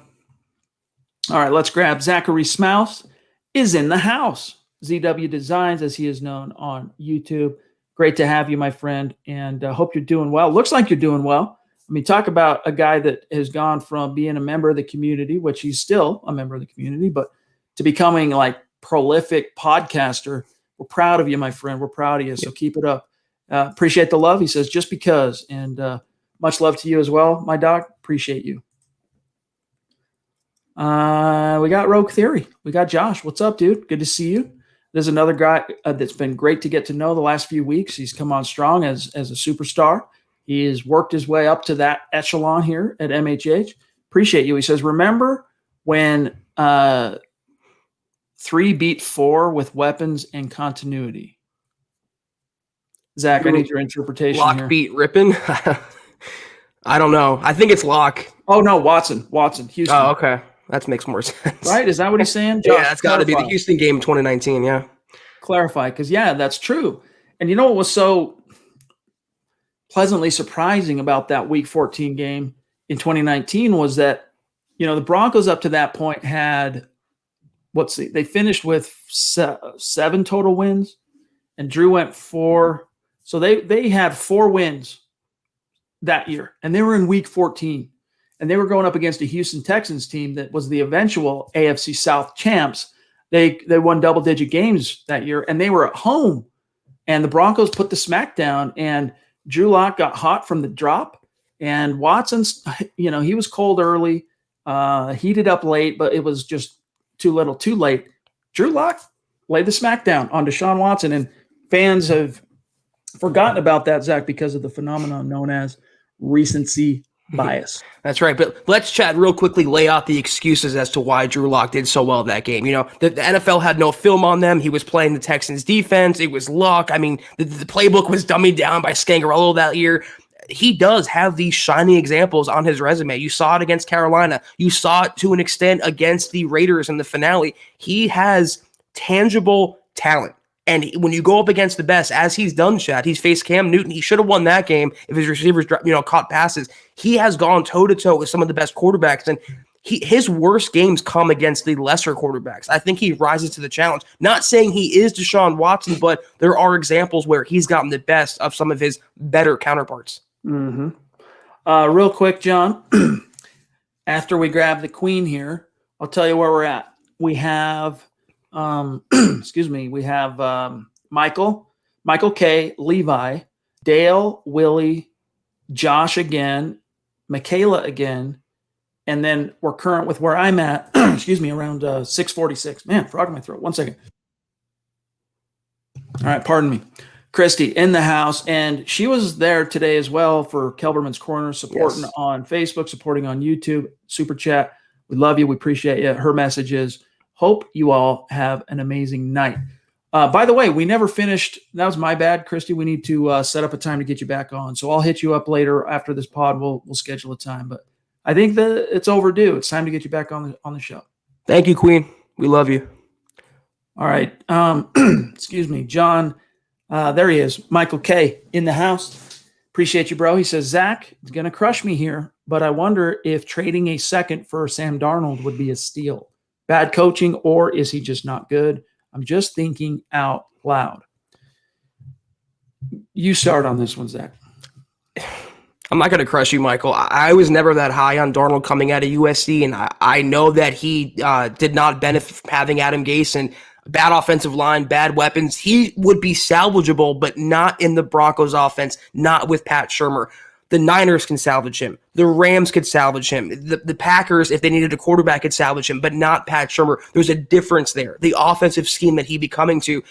All right, let's grab Zachary Smouse is in the house. ZW Designs, as he is known on YouTube. Great to have you, my friend, and hope you're doing well. Looks like you're doing well. I mean, talk about a guy that has gone from being a member of the community, which he's still a member of the community, but to becoming like prolific podcaster. We're proud of you, my friend. We're proud of you, so keep it up. Appreciate the love. He says, just because, and much love to you as well, my doc. Appreciate you. We got Rogue Theory. We got Josh. What's up, dude? Good to see you. There's another guy that's been great to get to know the last few weeks. He's come on strong as a superstar. He has worked his way up to that echelon here at MHH. Appreciate you. He says, remember when 3 beat 4 with weapons and continuity? Zach, I need your interpretation Lock here. beat Rypien? I don't know. I think it's Lock. Oh, no, Watson, Houston. Oh, okay. That makes more sense. Right? Is that what he's saying? Josh, Yeah, that's got to be the Houston game in 2019, yeah. Clarify, because, yeah, that's true. And you know what was so pleasantly surprising about that Week 14 game in 2019 was that, the Broncos up to that point had, they finished with 7 total wins, and Drew went 4. So they had 4 wins that year, and they were in Week 14. And they were going up against a Houston Texans team that was the eventual AFC South champs. They won double-digit games that year, and they were at home. And the Broncos put the smack down, and Drew Lock got hot from the drop. And Watson's, he was cold early, heated up late, but it was just too little, too late. Drew Lock laid the smack down on Deshaun Watson, and fans have forgotten about that, Zach, because of the phenomenon known as recency bias. That's right. But let's chat real quickly, lay out the excuses as to why Drew Lock did so well that game. The NFL had no film on them. He was playing the Texans defense. It was luck. I mean, the playbook was dummied down by Scangarello that year. He does have these shining examples on his resume. You saw it against Carolina. You saw it to an extent against the Raiders in the finale. He has tangible talent. And when you go up against the best, as he's done, Chad, he's faced Cam Newton. He should have won that game if his receivers, caught passes. He has gone toe-to-toe with some of the best quarterbacks, and his worst games come against the lesser quarterbacks. I think he rises to the challenge. Not saying he is Deshaun Watson, but there are examples where he's gotten the best of some of his better counterparts. Mm-hmm. Real quick, John, after we grab the queen here, I'll tell you where we're at. We have we have Michael K, Levi, Dale, Willie, Josh again, Michaela again, and then we're current with where I'm at, around 646. Man, frog in my throat. 1 second. All right, pardon me. Christy in the house, and she was there today as well for Kelberman's Corner, supporting on Facebook, supporting on YouTube, Super Chat. We love you. We appreciate you. Her message is, hope you all have an amazing night. By the way, we never finished. That was my bad, Christy. We need to set up a time to get you back on. So I'll hit you up later after this pod. We'll schedule a time. But I think that it's overdue. It's time to get you back on the show. Thank you, Queen. We love you. All right. Excuse me, John. There he is, Michael K in the house. Appreciate you, bro. He says, Zach, it's going to crush me here, but I wonder if trading a second for Sam Darnold would be a steal. Bad coaching, or is he just not good? I'm just thinking out loud. You start on this one, Zach. I'm not going to crush you, Michael. I was never that high on Darnold coming out of USC, and I know that he did not benefit from having Adam Gase and bad offensive line, bad weapons. He would be salvageable, but not in the Broncos offense, not with Pat Shurmur. The Niners can salvage him. The Rams could salvage him. The Packers, if they needed a quarterback, could salvage him, but not Pat Shurmur. There's a difference there. The offensive scheme that he'd be coming to,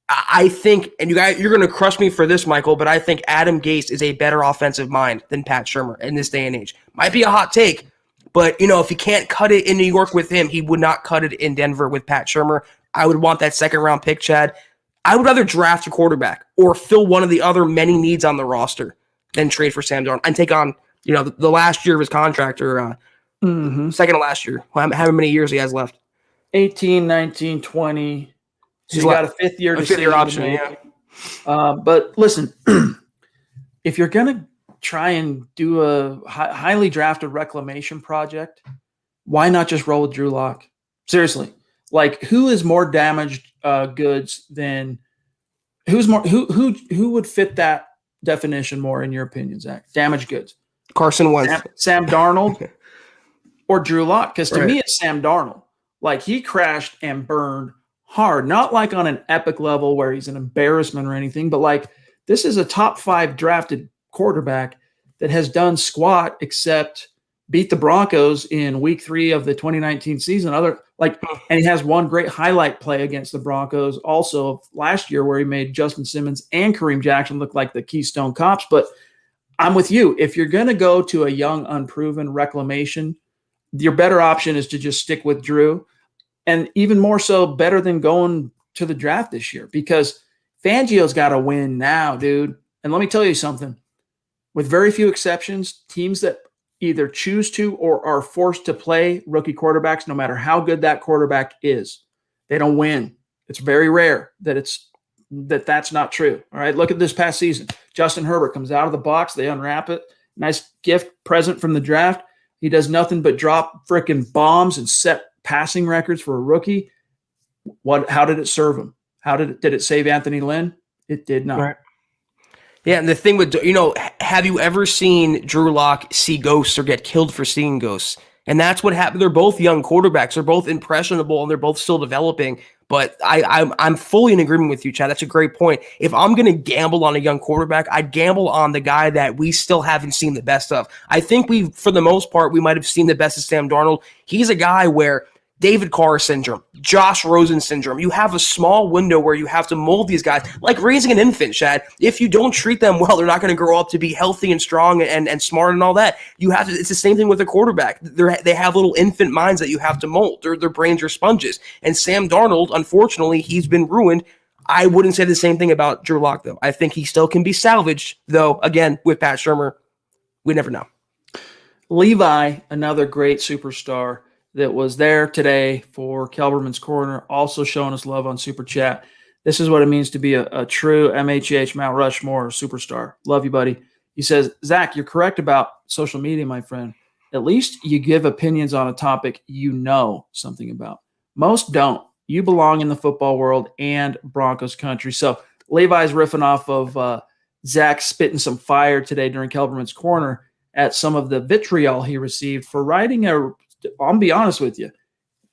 I think, and you're going to crush me for this, Michael, but I think Adam Gase is a better offensive mind than Pat Shurmur in this day and age. Might be a hot take, but if he can't cut it in New York with him, he would not cut it in Denver with Pat Shurmur. I would want that second-round pick, Chad. I would rather draft a quarterback or fill one of the other many needs on the roster than trade for Sam Darnold and take on, the last year of his contract or second to last year. How many years he has left? 18, 19, 20. He's got a fifth year option. Yeah. But listen, if you're going to try and do a highly drafted reclamation project, why not just roll with Drew Lock? Seriously. Like, who is more damaged goods than who would fit that definition more in your opinion, Zach? Damaged goods. Carson Wentz. Sam Darnold or Drew Lock? Because to me, it's Sam Darnold. Like, he crashed and burned hard, not like on an epic level where he's an embarrassment or anything, but like, this is a top 5 drafted quarterback that has done squat except beat the Broncos in week 3 of the 2019 season. And he has one great highlight play against the Broncos also last year where he made Justin Simmons and Kareem Jackson look like the Keystone Cops. But I'm with you. If you're going to go to a young, unproven reclamation, your better option is to just stick with Drew. And even more so, better than going to the draft this year, because Fangio's got to win now, dude. And let me tell you something. With very few exceptions, teams that either choose to or are forced to play rookie quarterbacks, no matter how good that quarterback is, they don't win. It's very rare that's not true. All right, look at this past season. Justin Herbert comes out of the box. They unwrap it. Nice gift present from the draft. He does nothing but drop freaking bombs and set passing records for a rookie. How did it serve him? Did it save Anthony Lynn? It did not. Right. Yeah, and the thing with, have you ever seen Drew Lock see ghosts or get killed for seeing ghosts? And that's what happened. They're both young quarterbacks. They're both impressionable, and they're both still developing. But I'm fully in agreement with you, Chad. That's a great point. If I'm going to gamble on a young quarterback, I'd gamble on the guy that we still haven't seen the best of. I think for the most part, we might have seen the best of Sam Darnold. He's a guy where David Carr syndrome, Josh Rosen syndrome. You have a small window where you have to mold these guys like raising an infant, Chad. If you don't treat them well, they're not going to grow up to be healthy and strong and smart and all that. It's the same thing with a quarterback. They have little infant minds that you have to mold. Their brains are sponges. And Sam Darnold, unfortunately, he's been ruined. I wouldn't say the same thing about Drew Lock, though. I think he still can be salvaged, though, again, with Pat Shurmur. We never know. Levi, another great superstar that was there today for Kelberman's Corner, also showing us love on Super Chat. This is what it means to be a true MHH Mount Rushmore superstar. Love you, buddy. He says, Zach, you're correct about social media, my friend. At least you give opinions on a topic you know something about. Most don't. You belong in the football world and Broncos country. So Levi's riffing off of Zach spitting some fire today during Kelberman's Corner at some of the vitriol he received for writing I'll be honest with you,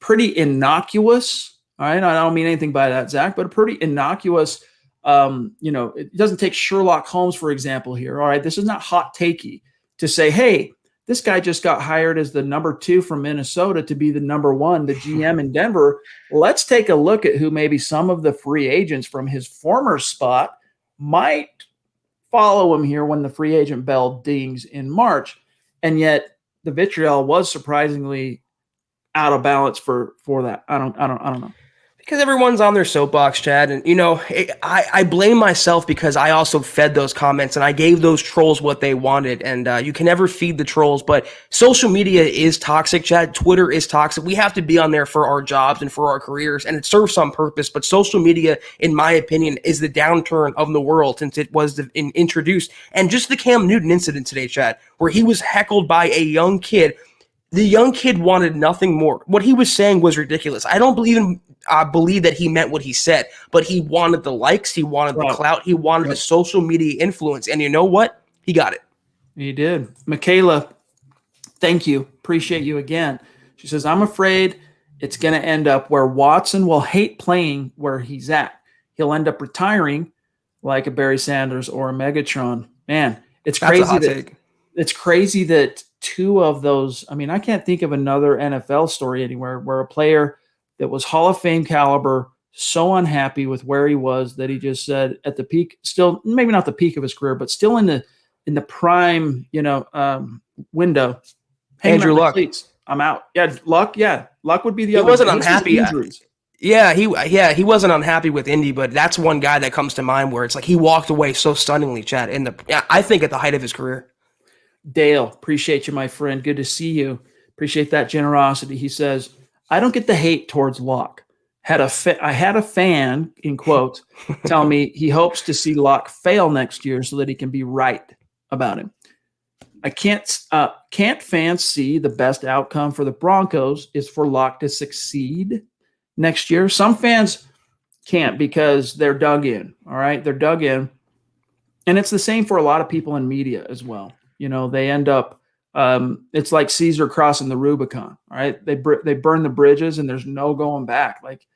pretty innocuous. All right. I don't mean anything by that, Zach, but a pretty innocuous, it doesn't take Sherlock Holmes, for example, here. All right. This is not hot takey to say, hey, this guy just got hired as the number 2 from Minnesota to be the number 1, the GM in Denver. Let's take a look at who maybe some of the free agents from his former spot might follow him here when the free agent bell dings in March. And yet, the vitriol was surprisingly out of balance for that. I don't know. Because everyone's on their soapbox, Chad. And, I blame myself because I also fed those comments and I gave those trolls what they wanted. And you can never feed the trolls. But social media is toxic, Chad. Twitter is toxic. We have to be on there for our jobs and for our careers. And it serves some purpose. But social media, in my opinion, is the downturn of the world since it was introduced. And just the Cam Newton incident today, Chad, where he was heckled by a young kid. The young kid wanted nothing more. What he was saying was ridiculous. I don't believe that he meant what he said, but he wanted the likes, he wanted the clout, he wanted the social media influence, and you know what? He got it. He did. Michaela, thank you. Appreciate you again. She says, I'm afraid it's going to end up where Watson will hate playing where he's at. He'll end up retiring like a Barry Sanders or a Megatron. Man, it's crazy. It's crazy that two of those, I mean, I can't think of another NFL story anywhere where a player that was Hall of Fame caliber, so unhappy with where he was that he just said at the peak, still maybe not the peak of his career, but still in the prime, window. Andrew Luck. I'm out. Yeah, Luck. Yeah, Luck would be the other. He wasn't unhappy. Injuries. He wasn't unhappy with Indy, but that's one guy that comes to mind where it's like he walked away so stunningly, Chad. I think at the height of his career. Dale, appreciate you, my friend. Good to see you. Appreciate that generosity. He says, I don't get the hate towards Locke. I had a fan, in quotes, tell me he hopes to see Locke fail next year so that he can be right about him. I can't fans see the best outcome for the Broncos is for Locke to succeed next year? Some fans can't because they're dug in, all right? They're dug in. And it's the same for a lot of people in media as well. They end up it's like Caesar crossing the Rubicon. All right. They burn the bridges and there's no going back. Like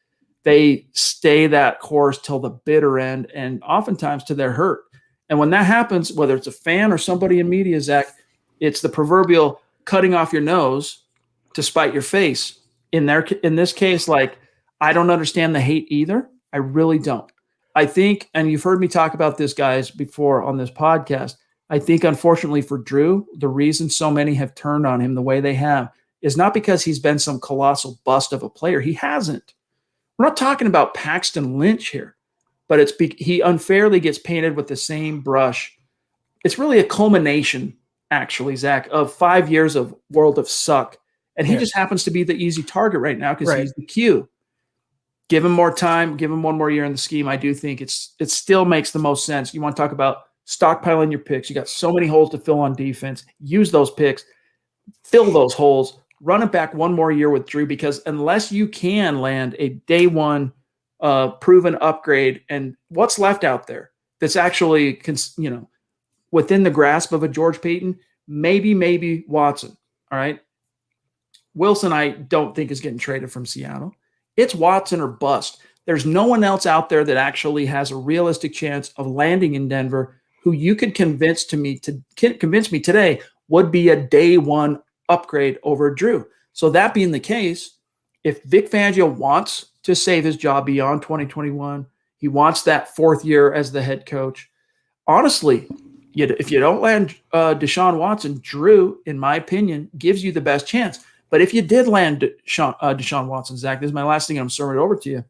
they stay that course till the bitter end and oftentimes to their hurt. And when that happens, whether it's a fan or somebody in media, Zach, it's the proverbial cutting off your nose to spite your face. In this case, like, I don't understand the hate either. I really don't. I think, and you've heard me talk about this, guys, before on this podcast, I think, unfortunately for Drew, the reason so many have turned on him the way they have is not because he's been some colossal bust of a player. He hasn't. We're not talking about Paxton Lynch here, but he unfairly gets painted with the same brush. It's really a culmination, actually, Zach, of 5 years of world of suck. And he just happens to be the easy target right now because he's the Q. Give him more time, give him one more year in the scheme. I do think it still makes the most sense. You want to talk about stockpiling your picks. You got so many holes to fill on defense. Use those picks, fill those holes, run it back one more year with Drew, because unless you can land a day one proven upgrade and what's left out there that's actually, within the grasp of a George Paton, maybe Watson. All right. Wilson, I don't think is getting traded from Seattle. It's Watson or bust. There's no one else out there that actually has a realistic chance of landing in Denver who you could convince me today would be a day one upgrade over Drew. So that being the case, if Vic Fangio wants to save his job beyond 2021, he wants that fourth year as the head coach. Honestly, if you don't land Deshaun Watson, Drew, in my opinion, gives you the best chance. But if you did land Deshaun Watson, Zach, this is my last thing, and I'm serving it over to you.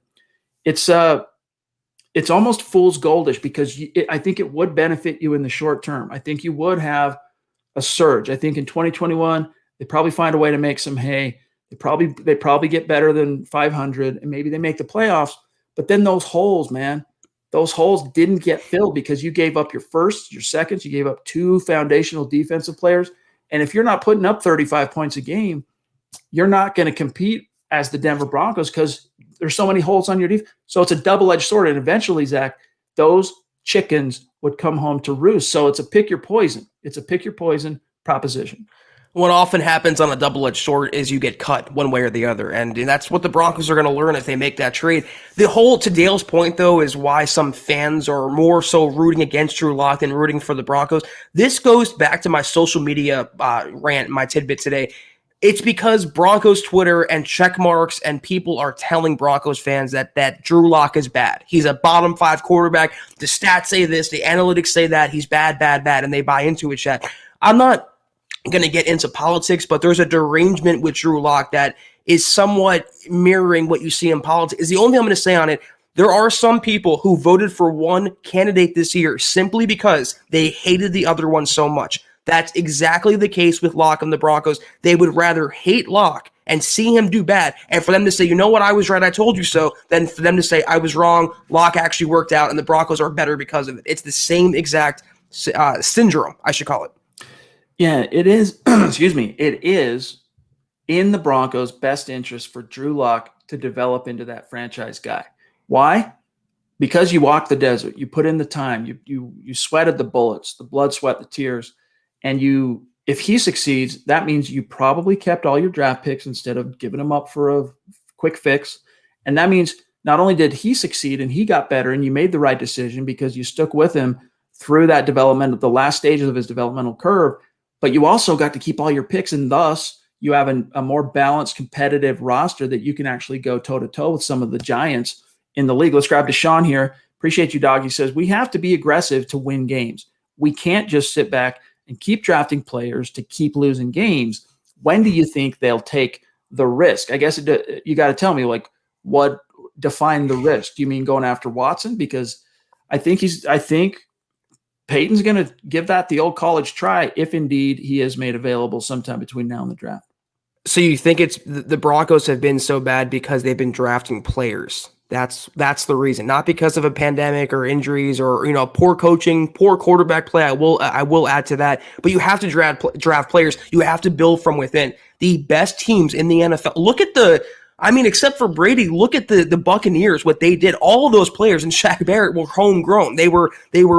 It's almost fool's goldish because I think it would benefit you in the short term. I think you would have a surge. I think in 2021, they probably find a way to make some hay. They probably get better than 500, and maybe they make the playoffs. But then those holes, man, those holes didn't get filled because you gave up your first, your seconds, you gave up two foundational defensive players. And if you're not putting up 35 points a game, you're not going to compete as the Denver Broncos because there's so many holes on your defense. So it's a double-edged sword. And eventually, Zach, those chickens would come home to roost. So it's a pick your poison. It's a pick your poison proposition. What often happens on a double-edged sword is you get cut one way or the other. And that's what the Broncos are going to learn if they make that trade. The whole, to Dale's point, though, is why some fans are more so rooting against Drew Lock than rooting for the Broncos. This goes back to my social media rant, my tidbit today. It's because Broncos Twitter and check marks and people are telling Broncos fans that Drew Lock is bad. He's a bottom five quarterback. The stats say this, the analytics say that. He's bad, and they buy into it, chat. I'm not going to get into politics, but there's a derangement with Drew Lock that is somewhat mirroring what you see in politics. Is the only thing I'm going to say on it. There are some people who voted for one candidate this year simply because they hated the other one so much. That's exactly the case with Lock and the Broncos. They would rather hate Lock and see him do bad, and for them to say, you know what, I was right, I told you so, than for them to say, I was wrong, Lock actually worked out, and the Broncos are better because of it. It's the same exact syndrome, I should call it. Yeah, it is. Excuse me. It is in the Broncos' best interest for Drew Lock to develop into that franchise guy. Why? Because you walked the desert. You put in the time. You sweated the bullets, the blood, sweat, the tears. And if he succeeds, that means you probably kept all your draft picks instead of giving them up for a quick fix. And that means not only did he succeed and he got better and you made the right decision because you stuck with him through that development of the last stages of his developmental curve, but you also got to keep all your picks, and thus you have a more balanced, competitive roster that you can actually go toe-to-toe with some of the giants in the league. Let's grab Deshaun here. Appreciate you, dog. He says, we have to be aggressive to win games. We can't just sit back and keep drafting players to keep losing games. When do you think they'll take the risk? I guess you got to tell me, like, what define the risk? Do you mean going after Watson? Because I think Peyton's going to give that the old college try if indeed he is made available sometime between now and the draft. So you think it's the Broncos have been so bad because they've been drafting players? That's the reason, not because of a pandemic or injuries or poor coaching, poor quarterback play. I will add to that, but you have to draft players. You have to build from within. The best teams in the NFL. Look at except for Brady, look at the Buccaneers, what they did. All of those players and Shaq Barrett were homegrown. They were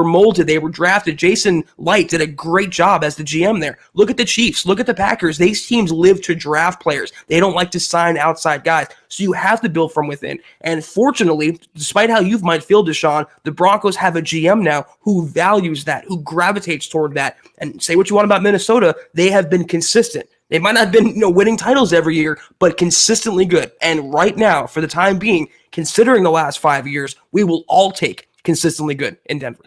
molded. They were drafted. Jason Light did a great job as the GM there. Look at the Chiefs. Look at the Packers. These teams live to draft players. They don't like to sign outside guys. So you have to build from within. And fortunately, despite how you might feel, Deshaun, the Broncos have a GM now who values that, who gravitates toward that. And say what you want about Minnesota, they have been consistent. They might not have been winning titles every year, but consistently good. And right now, for the time being, considering the last 5 years, we will all take consistently good in Denver.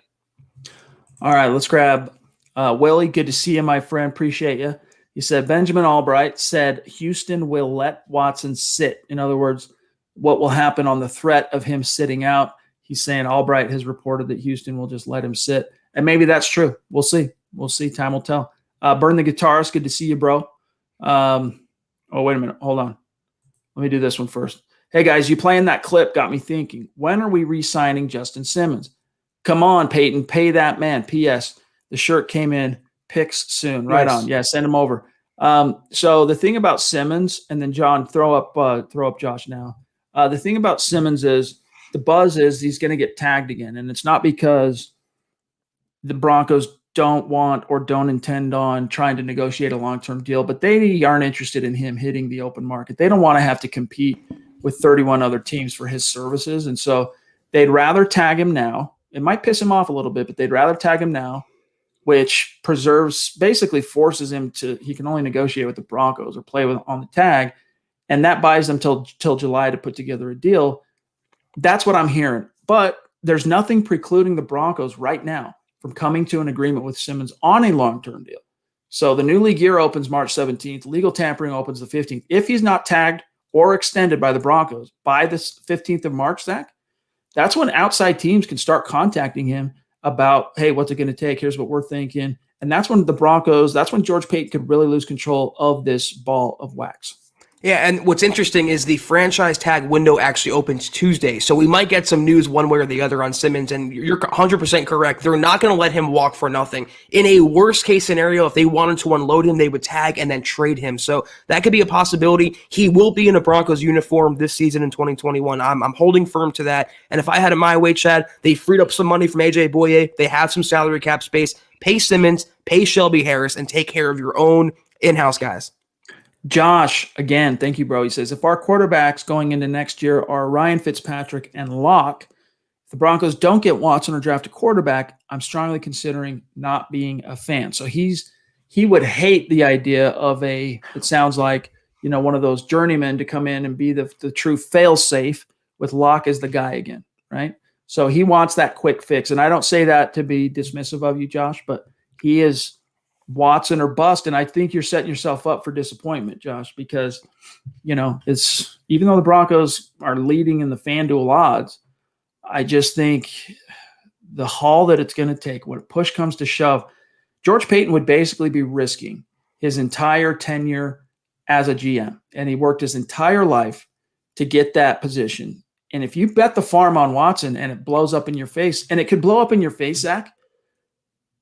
All right, let's grab Willie. Good to see you, my friend. Appreciate you. You said Benjamin Albright said Houston will let Watson sit. In other words, what will happen on the threat of him sitting out? He's saying Albright has reported that Houston will just let him sit. And maybe that's true. We'll see. We'll see. Time will tell. Burn the Guitarist. Good to see you, bro. Wait a minute. Hold on. Let me do this one first. Hey, guys, you playing that clip got me thinking. When are we re-signing Justin Simmons? Come on, Peyton. Pay that man. P.S. The shirt came in. Picks soon. Right on. Yeah, send him over. So the thing about Simmons, and then John, throw up Josh now. The thing about Simmons is the buzz is he's going to get tagged again. And it's not because the Broncos don't want or don't intend on trying to negotiate a long-term deal, but they aren't interested in him hitting the open market. They don't want to have to compete with 31 other teams for his services. And so they'd rather tag him now. It might piss him off a little bit, but they'd rather tag him now, which basically forces him he can only negotiate with the Broncos or play on the tag. And that buys them till July to put together a deal. That's what I'm hearing. But there's nothing precluding the Broncos right now from coming to an agreement with Simmons on a long-term deal. So the new league year opens March 17th. Legal tampering opens the 15th. If he's not tagged or extended by the Broncos by the 15th of March, Zach, that's when outside teams can start contacting him about, hey, what's it going to take? Here's what we're thinking. And that's when that's when George Paton could really lose control of this ball of wax. Yeah, and what's interesting is the franchise tag window actually opens Tuesday, so we might get some news one way or the other on Simmons, and you're 100% correct. They're not going to let him walk for nothing. In a worst-case scenario, if they wanted to unload him, they would tag and then trade him, so that could be a possibility. He will be in a Broncos uniform this season in 2021. I'm holding firm to that, and if I had it my way, Chad, they freed up some money from A.J. Boye. They have some salary cap space. Pay Simmons, pay Shelby Harris, and take care of your own in-house guys. Josh, again, thank you, bro. He says, if our quarterbacks going into next year are Ryan Fitzpatrick and Locke, if the Broncos don't get Watson or draft a quarterback, I'm strongly considering not being a fan. So he would hate the idea of it sounds like, one of those journeymen to come in and be the true fail-safe with Locke as the guy again, right? So he wants that quick fix. And I don't say that to be dismissive of you, Josh, but he is Watson or bust. And I think you're setting yourself up for disappointment, Josh, because, it's even though the Broncos are leading in the FanDuel odds, I just think the haul that it's going to take when push comes to shove, George Paton would basically be risking his entire tenure as a GM. And he worked his entire life to get that position. And if you bet the farm on Watson and it blows up in your face, and it could blow up in your face, Zach,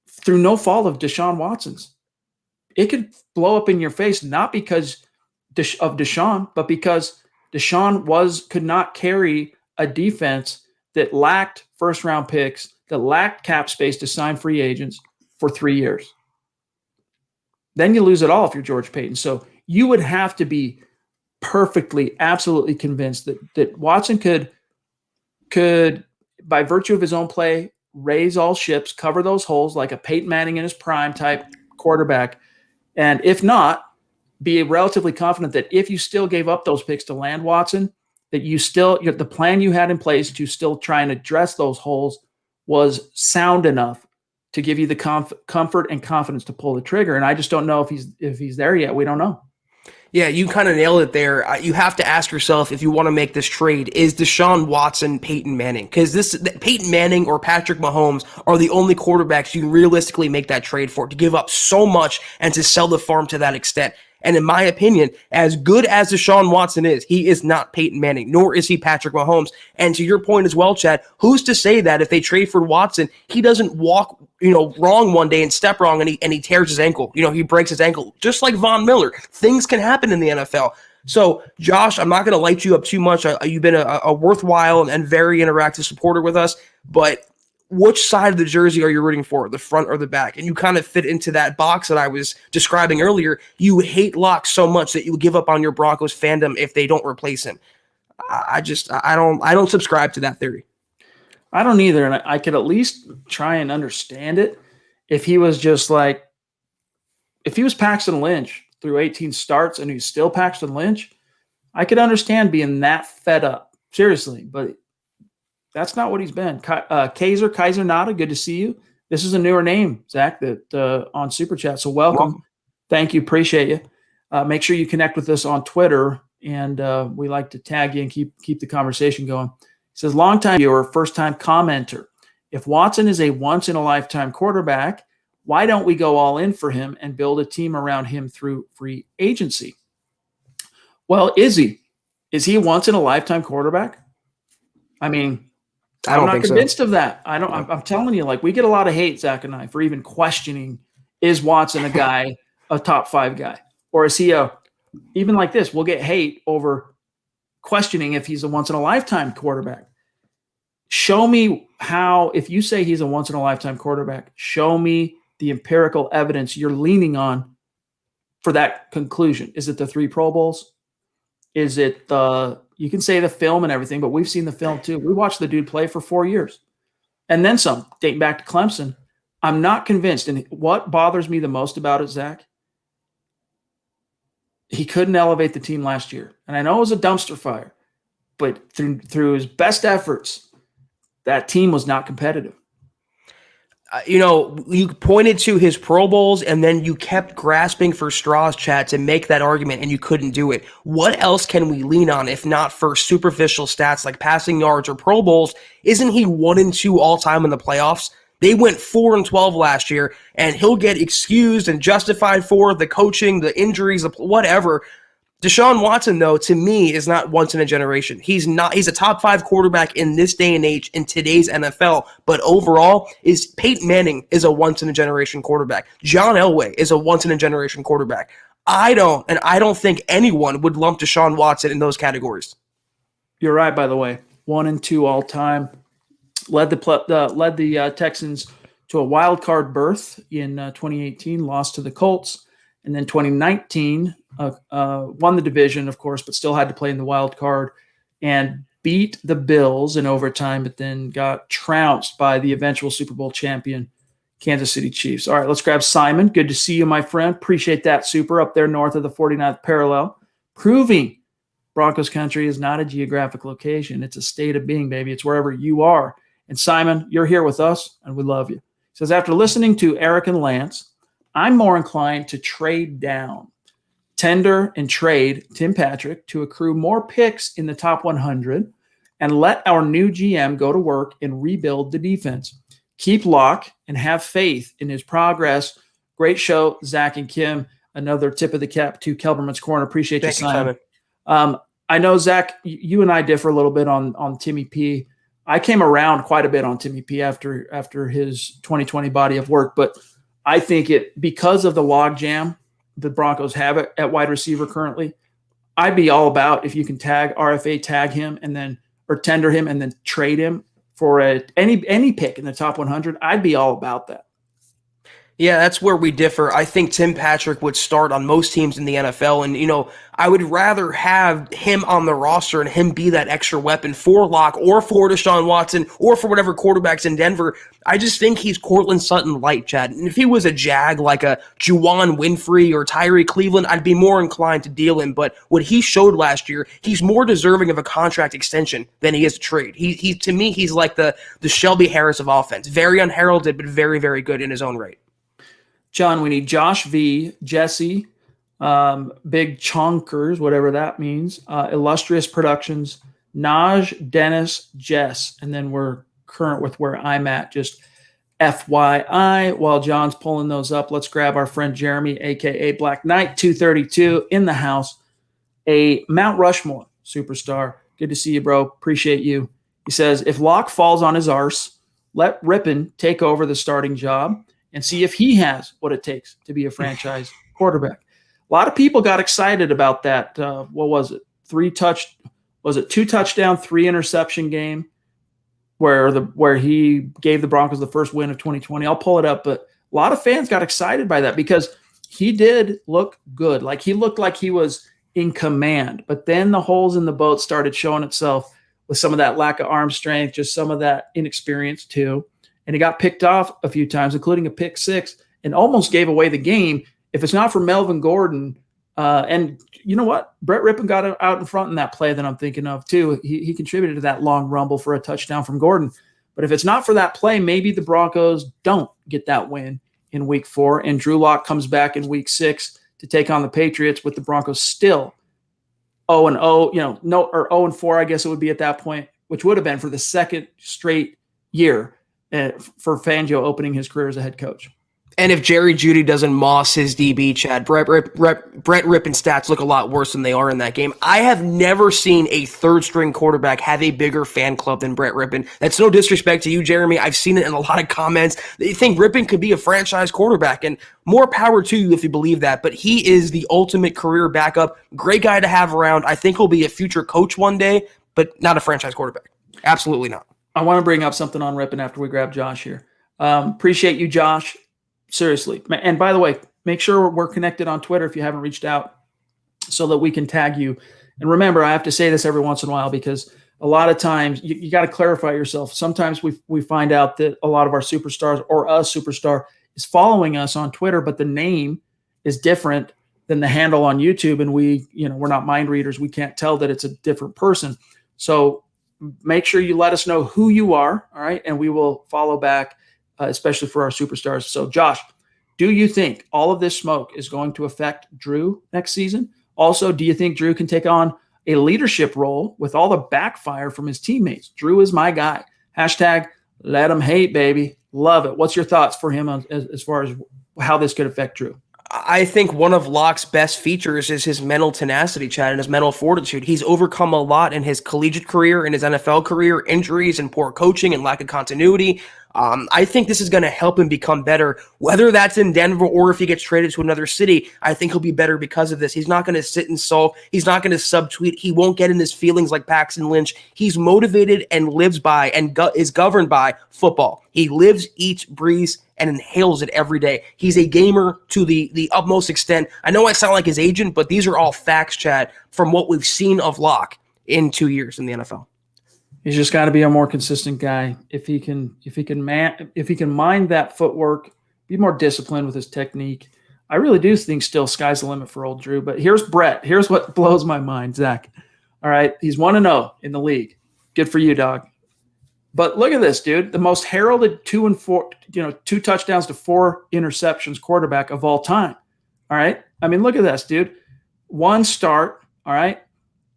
through no fault of Deshaun Watson's. It could blow up in your face, not because of Deshaun, but because Deshaun could not carry a defense that lacked first-round picks, that lacked cap space to sign free agents for 3 years. Then you lose it all if you're George Paton. So you would have to be perfectly, absolutely convinced that Watson could, by virtue of his own play, raise all ships, cover those holes like a Peyton Manning in his prime type quarterback. And if not, be relatively confident that if you still gave up those picks to land Watson, that the plan you had in place to still try and address those holes was sound enough to give you the comfort and confidence to pull the trigger. And I just don't know if he's there yet. We don't know. Yeah, you kind of nailed it there. You have to ask yourself, if you want to make this trade, is Deshaun Watson Peyton Manning? Because Peyton Manning or Patrick Mahomes are the only quarterbacks you can realistically make that trade for, to give up so much and to sell the farm to that extent. And in my opinion, as good as Deshaun Watson is, he is not Peyton Manning, nor is he Patrick Mahomes. And to your point as well, Chad, who's to say that if they trade for Watson, he doesn't walk, wrong one day and step wrong and he tears his ankle. He breaks his ankle, just like Von Miller. Things can happen in the NFL. So, Josh, I'm not going to light you up too much. You've been a worthwhile and very interactive supporter with us, but which side of the jersey are you rooting for, the front or the back? And you kind of fit into that box that I was describing earlier. You hate Locke so much that you give up on your Broncos fandom if they don't replace him. I don't subscribe to that theory. I don't either, and I could at least try and understand it if he was Paxton Lynch through 18 starts and he's still Paxton Lynch. I could understand being that fed up, seriously, but that's not what he's been. Kaiser Nada, good to see you. This is a newer name, Zach, that on Super Chat. So welcome. Thank you. Appreciate you. Make sure you connect with us on Twitter, and we like to tag you and keep the conversation going. He says, longtime viewer, first-time commenter. If Watson is a once-in-a-lifetime quarterback, why don't we go all in for him and build a team around him through free agency? Well, is he? Is he a once-in-a-lifetime quarterback? I mean, I'm not convinced of that. I'm telling you, we get a lot of hate, Zach and I, for even questioning, is Watson a top 5 guy? Or is he even like this, we'll get hate over questioning if he's a once-in-a-lifetime quarterback. Show me how, if you say he's a once-in-a-lifetime quarterback, show me the empirical evidence you're leaning on for that conclusion. Is it the 3 Pro Bowls? Is it you can say the film and everything, but we've seen the film too. We watched the dude play for 4 years and then some, dating back to Clemson. I'm not convinced. And what bothers me the most about it, Zach, he couldn't elevate the team last year. And I know it was a dumpster fire, but through his best efforts, that team was not competitive. You pointed to his Pro Bowls and then you kept grasping for straws, Chad, to make that argument, and you couldn't do it. What else can we lean on if not for superficial stats like passing yards or Pro Bowls? Isn't he 1-2 all time in the playoffs? They went 4-12 last year, and he'll get excused and justified for the coaching, the injuries, whatever. Deshaun Watson, though, to me, is not once in a generation. He's a top 5 quarterback in this day and age in today's NFL. But overall, Peyton Manning is a once in a generation quarterback. John Elway is a once in a generation quarterback. I don't think anyone would lump Deshaun Watson in those categories. You're right, by the way. 1-2 all time. Led the Texans to a wild card berth in 2018. Lost to the Colts. And then 2019, won the division, of course, but still had to play in the wild card and beat the Bills in overtime, but then got trounced by the eventual Super Bowl champion, Kansas City Chiefs. All right, let's grab Simon. Good to see you, my friend. Appreciate that, Super, up there north of the 49th parallel. Proving Broncos country is not a geographic location. It's a state of being, baby. It's wherever you are. And Simon, you're here with us, and we love you. He says, after listening to Eric and Lance, I'm more inclined to trade down, tender and trade Tim Patrick to accrue more picks in the top 100 and let our new GM go to work and rebuild the defense. Keep Locke and have faith in his progress. Great show, Zach and Kim. Another tip of the cap to Kelberman's Corner. Appreciate you, Simon. I know, Zach, you and I differ a little bit on Timmy P. I came around quite a bit on Timmy P after his 2020 body of work, but I think because of the log jam the Broncos have at wide receiver currently, I'd be all about if you can tag him and then or tender him and then trade him for any pick in the top 100. I'd be all about that. Yeah, that's where we differ. I think Tim Patrick would start on most teams in the NFL. And, I would rather have him on the roster and him be that extra weapon for Locke or for Deshaun Watson or for whatever quarterbacks in Denver. I just think he's Cortland Sutton light, Chad. And if he was a Jag like a Juwan Winfrey or Tyree Cleveland, I'd be more inclined to deal him. But what he showed last year, he's more deserving of a contract extension than he is a trade. He to me, he's like the Shelby Harris of offense. Very unheralded, but very, very good in his own right. John, we need Josh V, Jesse, Big Chonkers, whatever that means, Illustrious Productions, Naj, Dennis, Jess, and then we're current with where I'm at, just FYI. While John's pulling those up, let's grab our friend Jeremy, a.k.a. Black Knight 232 in the house, a Mount Rushmore superstar. Good to see you, bro. Appreciate you. He says, if Locke falls on his arse, let Rypien take over the starting job and see if he has what it takes to be a franchise quarterback. A lot of people got excited about that. What was it? 2 touchdown, 3 interception game where he gave the Broncos the first win of 2020. I'll pull it up, but a lot of fans got excited by that because he did look good. Like he looked like he was in command, but then the holes in the boat started showing itself with some of that lack of arm strength, just some of that inexperience too. And he got picked off a few times, including a pick 6, and almost gave away the game. If it's not for Melvin Gordon, and you know what? Brett Rypien got out in front in that play that I'm thinking of too. He contributed to that long rumble for a touchdown from Gordon. But if it's not for that play, maybe the Broncos don't get that win in week 4, and Drew Lock comes back in week 6 to take on the Patriots with the Broncos still 0-0, or 0-4, I guess it would be at that point, which would have been for the second straight year for Fangio opening his career as a head coach. And if Jerry Jeudy doesn't moss his DB, Chad, Brett Rypien stats look a lot worse than they are in that game. I have never seen a third-string quarterback have a bigger fan club than Brett Rypien. That's no disrespect to you, Jeremy. I've seen it in a lot of comments. They think Rypien could be a franchise quarterback, and more power to you if you believe that. But he is the ultimate career backup. Great guy to have around. I think he'll be a future coach one day, but not a franchise quarterback. Absolutely not. I want to bring up something on Rypien after we grab Josh here. Appreciate you, Josh. Seriously. And by the way, make sure we're connected on Twitter if you haven't reached out so that we can tag you. And remember, I have to say this every once in a while because a lot of times you got to clarify yourself. Sometimes we find out that a lot of our superstars or a superstar is following us on Twitter, but the name is different than the handle on YouTube. And we're not mind readers. We can't tell that it's a different person. So make sure you let us know who you are. All right. And we will follow back. Especially for our superstars. So, Josh, do you think all of this smoke is going to affect Drew next season? Also, do you think Drew can take on a leadership role with all the backfire from his teammates? Drew is my guy. Hashtag let him hate, baby. Love it. What's your thoughts for him as far as how this could affect Drew? I think one of Locke's best features is his mental tenacity, Chad, and his mental fortitude. He's overcome a lot in his collegiate career, in his NFL career, injuries and poor coaching and lack of continuity. I think this is going to help him become better, whether that's in Denver or if he gets traded to another city. I think he'll be better because of this. He's not going to sit and sulk. He's not going to subtweet. He won't get in his feelings like Paxton Lynch. He's motivated and lives by and is governed by football. He lives, eats, breathes, and inhales it every day. He's a gamer to the utmost extent. I know I sound like his agent, but these are all facts, Chad, from what we've seen of Locke in 2 years in the NFL. He's just got to be a more consistent guy. If he can mind that footwork, be more disciplined with his technique. I really do think still sky's the limit for old Drew. But here's Brett. Here's what blows my mind, Zach. All right, he's 1-0 in the league. Good for you, dog. But look at this, dude. The most heralded 2 touchdowns to 4 interceptions quarterback of all time. All right. I mean, look at this, dude. 1 start. All right.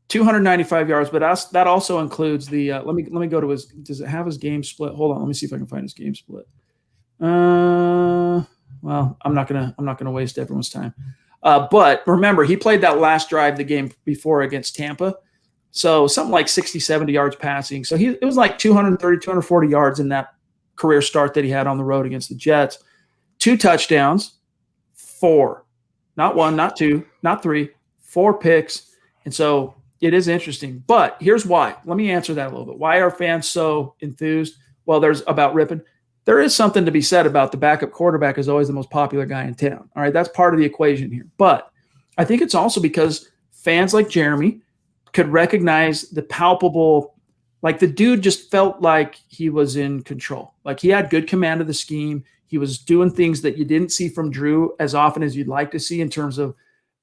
295 yards, but that also includes the let me go to his. Does it have his game split? Hold on, let me see if I can find his game split. Well, I'm not gonna waste everyone's time. But remember, he played that last drive the game before against Tampa, so something like 60, 70 yards passing. So it was like 230, 240 yards in that career start that he had on the road against the Jets. 2 touchdowns, 4, not 1, not 2, not 3, 4 picks, and so. It is interesting, but here's why. Let me answer that a little bit. Why are fans so enthused? Well, there's about Rypien. There is something to be said about the backup quarterback is always the most popular guy in town. All right, that's part of the equation here. But I think it's also because fans like Jeremy could recognize the palpable, like the dude just felt like he was in control. Like he had good command of the scheme. He was doing things that you didn't see from Drew as often as you'd like to see in terms of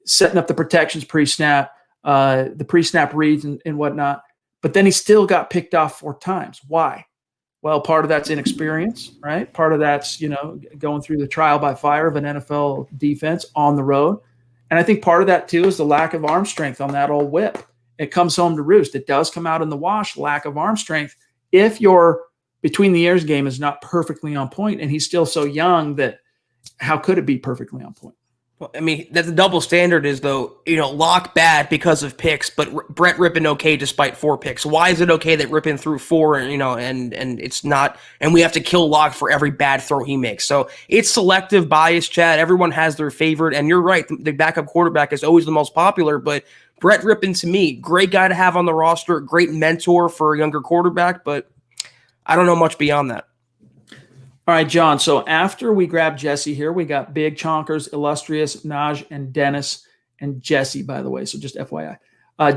setting up the protections pre-snap, the pre-snap reads and whatnot, but then he still got picked off 4 times. Why? Well, part of that's inexperience, right? Part of that's, going through the trial by fire of an NFL defense on the road. And I think part of that too is the lack of arm strength on that old whip. It comes home to roost. It does come out in the wash, lack of arm strength. If your between the ears game is not perfectly on point, and he's still so young that how could it be perfectly on point? Well, I mean, the double standard is, though, Locke bad because of picks, but Brett Rypien okay despite 4 picks. Why is it okay that Rypien threw 4 and it's not, and we have to kill Locke for every bad throw he makes? So it's selective bias, Chad. Everyone has their favorite, and you're right. The backup quarterback is always the most popular, but Brett Rypien, to me, great guy to have on the roster, great mentor for a younger quarterback, but I don't know much beyond that. All right, John. So after we grab Jesse here, we got Big Chonkers, Illustrious, Naj, and Dennis, and Jesse, by the way. So just FYI.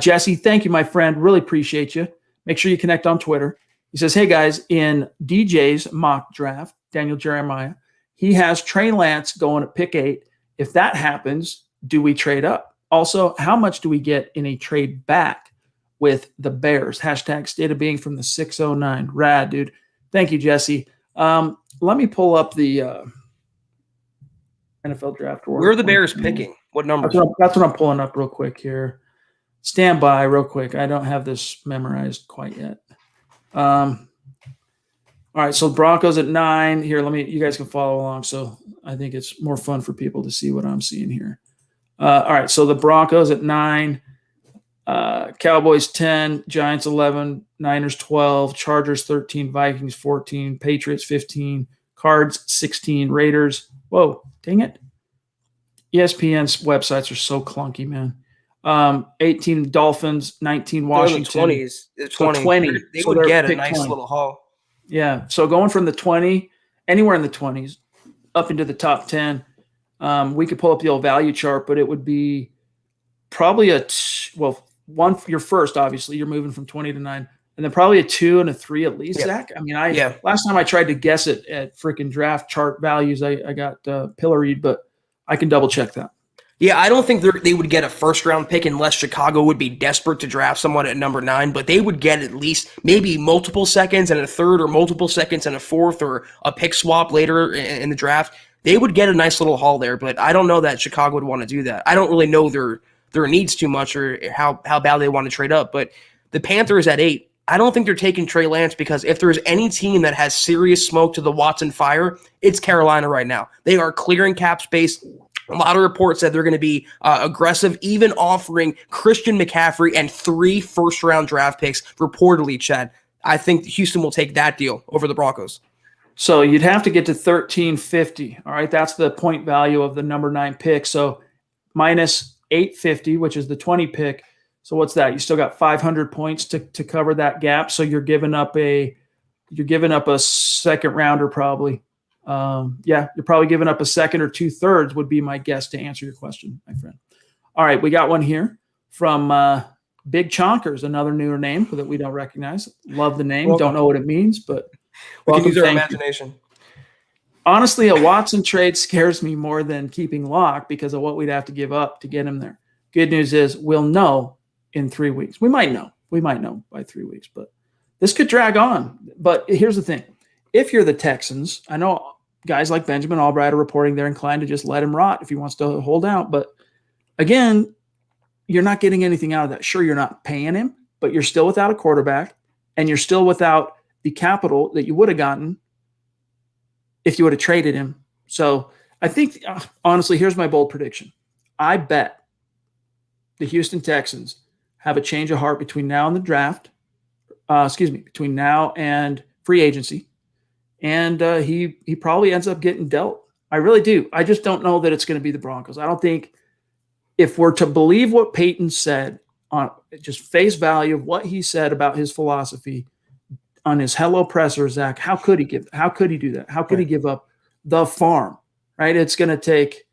Jesse, thank you, my friend. Really appreciate you. Make sure you connect on Twitter. He says, hey, guys, in DJ's mock draft, Daniel Jeremiah, he has Trey Lance going at pick 8. If that happens, do we trade up? Also, how much do we get in a trade back with the Bears? Hashtag state of being from the 609. Rad, dude. Thank you, Jesse. Let me pull up the NFL draft. Where are the Bears picking? What number? That's what I'm pulling up real quick here. Stand by real quick. I don't have this memorized quite yet. All right, so Broncos at 9. Here, you guys can follow along. So I think it's more fun for people to see what I'm seeing here. All right, so the Broncos at 9. Cowboys 10, Giants 11, Niners 12, Chargers 13, Vikings 14, Patriots 15, Cards 16, Raiders. Whoa, dang it. ESPN's websites are so clunky, man. 18 Dolphins, 19 Washington. They're in the 20s. 20. They So would get a pick nice 20. little haul. Yeah, so going from the 20, anywhere in the 20s, up into the top 10, we could pull up the old value chart, but it would be probably your first, obviously, you're moving from 20 to 9, and then probably a 2 and a 3 at least, Zach. I mean, last time I tried to guess it at freaking draft chart values, I got pilloried, but I can double check that. Yeah, I don't think they would get a first-round pick unless Chicago would be desperate to draft someone at number 9, but they would get at least maybe multiple seconds and a third or multiple seconds and a fourth or a pick swap later in the draft. They would get a nice little haul there, but I don't know that Chicago would want to do that. I don't really know their needs too much or how bad they want to trade up, but the Panthers at 8, I don't think they're taking Trey Lance because if there's any team that has serious smoke to the Watson fire, it's Carolina right now. They are clearing cap space. A lot of reports said they're going to be aggressive, even offering Christian McCaffrey and 3 first-round draft picks, reportedly, Chad. I think Houston will take that deal over the Broncos. So you'd have to get to 1350. All right, that's the point value of the number 9 pick. So minus 850, which is the 20 pick. So what's that? You still got 500 points to cover that gap. So you're giving up a second rounder probably. You're probably giving up a second or 2/3 would be my guess to answer your question, my friend. All right, we got one here from Big Chonkers, another newer name that we don't recognize. Love the name. Don't know what it means, but we can use our imagination. Honestly, a Watson trade scares me more than keeping Locke because of what we'd have to give up to get him there. Good news is we'll know in 3 weeks. We might know by 3 weeks, but this could drag on. But here's the thing. If you're the Texans, I know guys like Benjamin Albright are reporting they're inclined to just let him rot if he wants to hold out. But again, you're not getting anything out of that. Sure, you're not paying him, but you're still without a quarterback, and you're still without the capital that you would have gotten if you would have traded him. So I think, honestly, here's my bold prediction. I bet the Houston Texans have a change of heart between now and the draft. Between now and free agency. And he probably ends up getting dealt. I really do. I just don't know that it's going to be the Broncos. I don't think, if we're to believe what Paton said on just face value of what he said about his philosophy on his hello presser, Zach, how could he do that? How could he give up the farm, right? It's going to take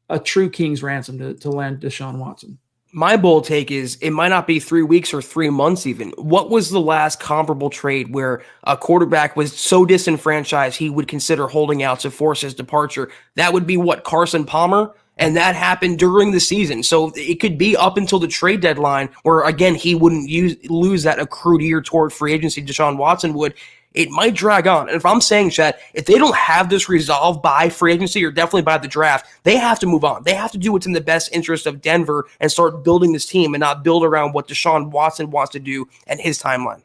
a true king's ransom to land Deshaun Watson. My bold take is it might not be 3 weeks or 3 months even. What was the last comparable trade where a quarterback was so disenfranchised he would consider holding out to force his departure? That would be what, Carson Palmer? And that happened during the season. So it could be up until the trade deadline where, again, he wouldn't lose that accrued year toward free agency. Deshaun Watson would. It might drag on. And if I'm saying, Chet, if they don't have this resolved by free agency or definitely by the draft, they have to move on. They have to do what's in the best interest of Denver and start building this team and not build around what Deshaun Watson wants to do and his timeline.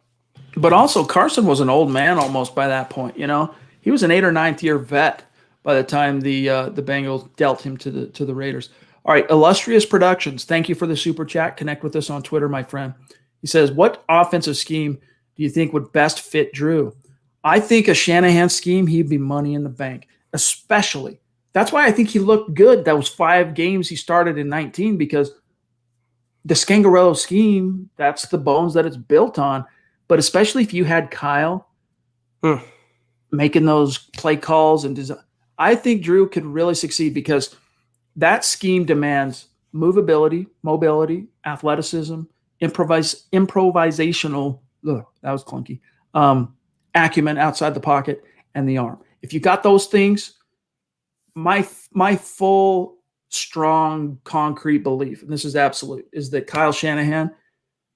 But also, Carson was an old man almost by that point. You know, he was an 8th or 9th year vet by the time the Bengals dealt him to the Raiders. All right, Illustrious Productions, thank you for the super chat. Connect with us on Twitter, my friend. He says, what offensive scheme do you think would best fit Drew? I think a Shanahan scheme, he'd be money in the bank, especially. That's why I think he looked good. That was 5 games he started in 19 because the Scangarello scheme, that's the bones that it's built on. But especially if you had Kyle making those play calls and design, I think Drew could really succeed because that scheme demands movability, mobility, athleticism, improvisational, that was clunky, acumen outside the pocket, and the arm. If you got those things, my full, strong, concrete belief, and this is absolute, is that Kyle Shanahan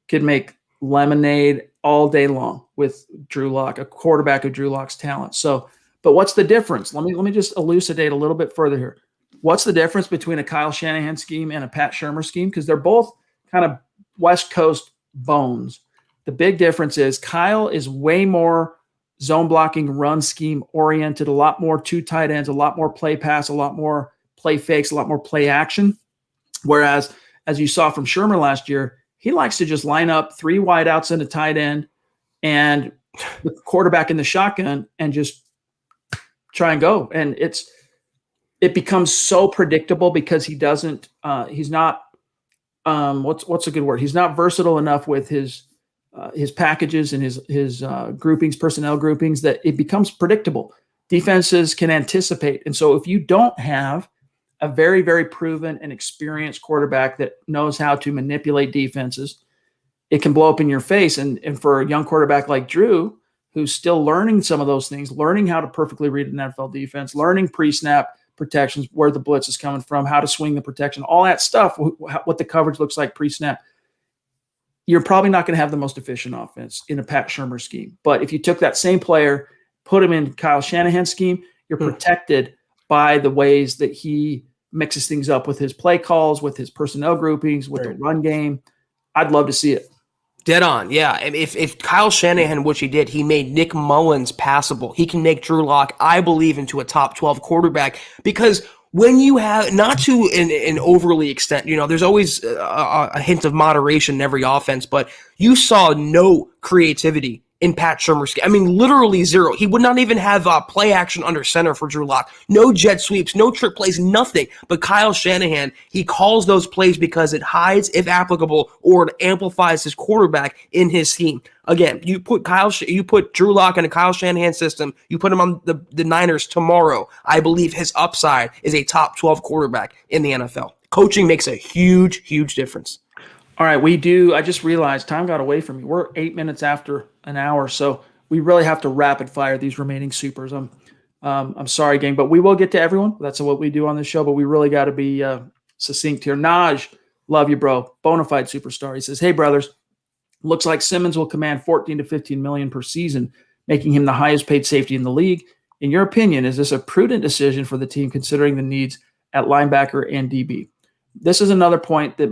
could make lemonade all day long with Drew Lock, a quarterback of Drew Lock's talent. So, but what's the difference? Let me just elucidate a little bit further here. What's the difference between a Kyle Shanahan scheme and a Pat Shurmur scheme? Because they're both kind of West Coast bones. The big difference is Kyle is way more zone blocking, run scheme oriented, a lot more 2 tight ends, a lot more play pass, a lot more play fakes, a lot more play action. Whereas, as you saw from Shurmur last year, he likes to just line up 3 wideouts and a tight end and the quarterback in the shotgun and just try and go. And it becomes so predictable because he doesn't, he's not, what's a good word? He's not versatile enough with his packages and his groupings, personnel groupings, that it becomes predictable. Defenses can anticipate. And so if you don't have a very, very proven and experienced quarterback that knows how to manipulate defenses, it can blow up in your face. And for a young quarterback like Drew, who's still learning some of those things, learning how to perfectly read an NFL defense, learning pre-snap protections, where the blitz is coming from, how to swing the protection, all that stuff, what the coverage looks like pre-snap, you're probably not going to have the most efficient offense in a Pat Shurmur scheme. But if you took that same player, put him in Kyle Shanahan's scheme, you're protected by the ways that he mixes things up with his play calls, with his personnel groupings, with the run game. I'd love to see it. Dead on, yeah. If Kyle Shanahan, which he did, he made Nick Mullins passable. He can make Drew Lock, I believe, into a top 12 quarterback because when you have, not to an overly extent, there's always a hint of moderation in every offense, but you saw no creativity in Pat Shurmur's game. I mean, literally zero. He would not even have play action under center for Drew Lock. No jet sweeps, no trick plays, nothing. But Kyle Shanahan, he calls those plays because it hides, if applicable, or it amplifies his quarterback in his scheme. Again, you put Drew Lock in a Kyle Shanahan system, you put him on the Niners tomorrow. I believe his upside is a top 12 quarterback in the NFL. Coaching makes a huge, huge difference. All right, we do. I just realized time got away from me. We're 8 minutes after an hour, so we really have to rapid fire these remaining supers. I'm sorry, gang, but we will get to everyone. That's what we do on this show, but we really got to be succinct here. Naj, love you, bro. Bonafide superstar. He says, hey, brothers, Looks like Simmons will command 14 to 15 million per season, making him the highest paid safety in the league. In your opinion, is this a prudent decision for the team considering the needs at linebacker and DB? This is another point that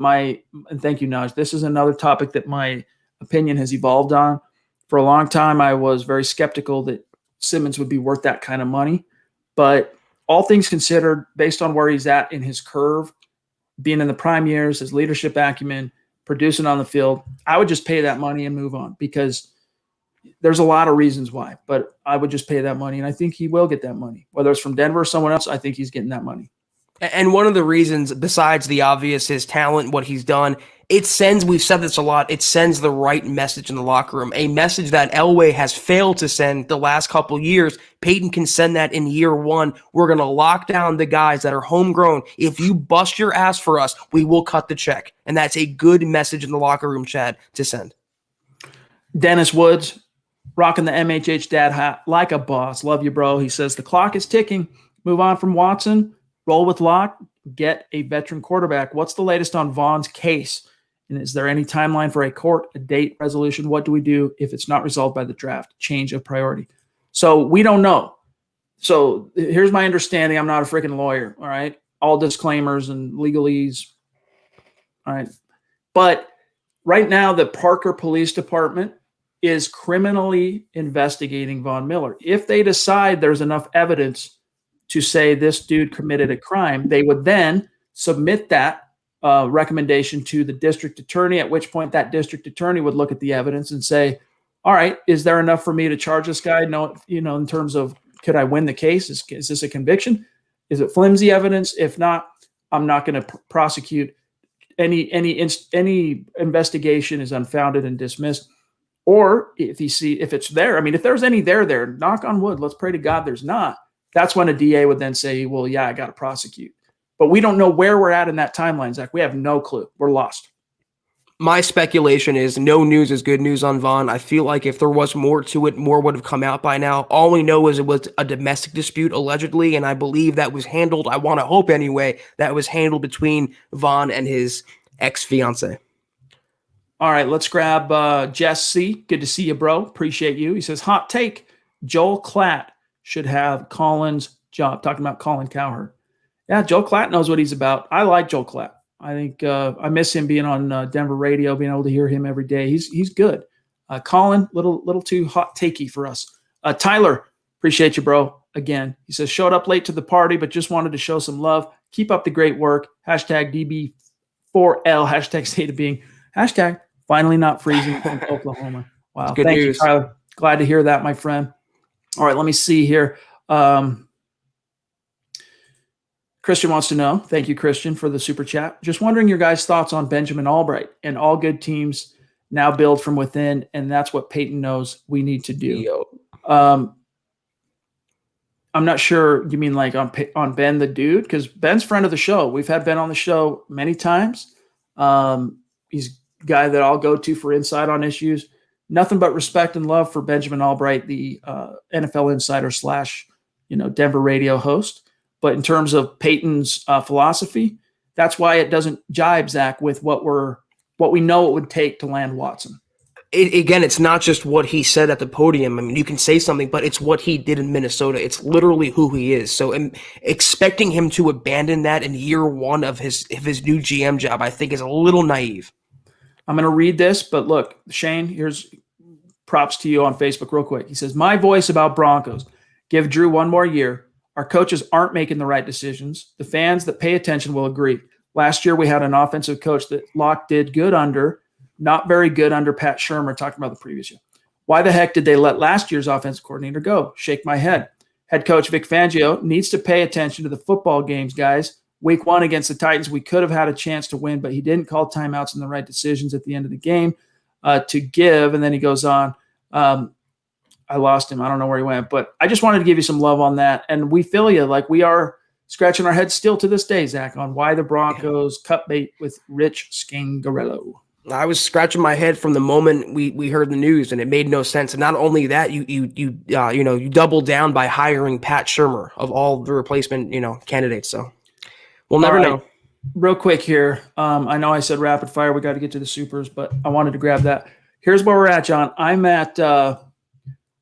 and thank you, Naj. This is another topic that my opinion has evolved on. For a long time, I was very skeptical that Simmons would be worth that kind of money. But all things considered, based on where he's at in his curve, being in the prime years, his leadership acumen, producing on the field, I would just pay that money and move on, because there's a lot of reasons why, but I would just pay that money, and I think he will get that money. Whether it's from Denver or someone else, I think he's getting that money. And one of the reasons, besides the obvious, his talent, what he's done, we've said this a lot, it sends the right message in the locker room, a message that Elway has failed to send the last couple years. Paton can send that in year one. We're going to lock down the guys that are homegrown. If you bust your ass for us, we will cut the check. And that's a good message in the locker room, Chad, to send. Dennis Woods, rocking the MHH dad hat like a boss. Love you, bro. He says the clock is ticking. Move on from Watson. Roll with Locke. Get a veteran quarterback. What's the latest on Vaughn's case? And is there any timeline for a court, a date, resolution? What do we do if it's not resolved by the draft? Change of priority. So we don't know. So here's my understanding. I'm not a freaking lawyer. All right. All disclaimers and legalese. All right. But right now, the Parker Police Department is criminally investigating Von Miller. If they decide there's enough evidence to say this dude committed a crime, they would then submit that recommendation to the district attorney, at which point that district attorney would look at the evidence and say, all right, is there enough for me to charge this guy? No, in terms of, could I win the case? Is this a conviction? Is it flimsy evidence? If not, I'm not going to prosecute. Any investigation is unfounded and dismissed. Or if it's there, I mean, if there's any there, knock on wood, let's pray to God there's not. That's when a DA would then say, well, yeah, I got to prosecute. But we don't know where we're at in that timeline, Zach. We have no clue. We're lost. My speculation is no news is good news on Vaughn. I feel like if there was more to it, more would have come out by now. All we know is it was a domestic dispute, allegedly, and I believe that was handled, I want to hope anyway, that was handled between Vaughn and his ex-fiance. All right, let's grab Jess C. Good to see you, bro. Appreciate you. He says, hot take, Joel Klatt should have Colin's job. Talking about Colin Cowherd. Yeah, Joel Klatt knows what he's about. I like Joel Klatt. I think I miss him being on Denver radio, being able to hear him every day. He's good. Colin, little too hot takey for us. Tyler, appreciate you, bro. Again, he says, showed up late to the party, but just wanted to show some love. Keep up the great work. Hashtag DB4L. Hashtag state of being. Hashtag finally not freezing from Oklahoma. Wow. Good Thank news. you, Tyler. Glad to hear that, my friend. All right, let me see here. Christian wants to know. Thank you, Christian, for the super chat. Just wondering your guys' thoughts on Benjamin Albright. And all good teams now build from within, and that's what Paton knows we need to do. I'm not sure you mean like on Ben the dude, because Ben's friend of the show. We've had Ben on the show many times. He's a guy that I'll go to for insight on issues. Nothing but respect and love for Benjamin Albright, the NFL insider / Denver radio host. But in terms of Paton's philosophy, that's why it doesn't jibe, Zach, with what we know it would take to land Watson. Again, it's not just what he said at the podium. I mean, you can say something, but it's what he did in Minnesota. It's literally who he is. So expecting him to abandon that in year one of his new GM job, I think is a little naive. I'm going to read this, but look, Shane, here's props to you on Facebook real quick. He says, my voice about Broncos. Give Drew one more year. Our coaches aren't making the right decisions. The fans that pay attention will agree. Last year, we had an offensive coach that Locke did good under, not very good under Pat Shurmur, talking about the previous year. Why the heck did they let last year's offensive coordinator go? Shake my head. Head coach Vic Fangio needs to pay attention to the football games, guys. Week 1 against the Titans, we could have had a chance to win, but he didn't call timeouts and the right decisions at the end of the game to give. And then he goes on. I lost him. I don't know where he went, but I just wanted to give you some love on that. And we feel you. Like, we are scratching our heads still to this day, Zach, on why the Broncos cut bait with Rich Scangarello. I was scratching my head from the moment we heard the news, and it made no sense. And not only that, you doubled down by hiring Pat Shurmur of all the replacement candidates. So we'll never know. Real quick here, I know I said rapid fire. We got to get to the supers, but I wanted to grab that. Here's where we're at, John. I'm at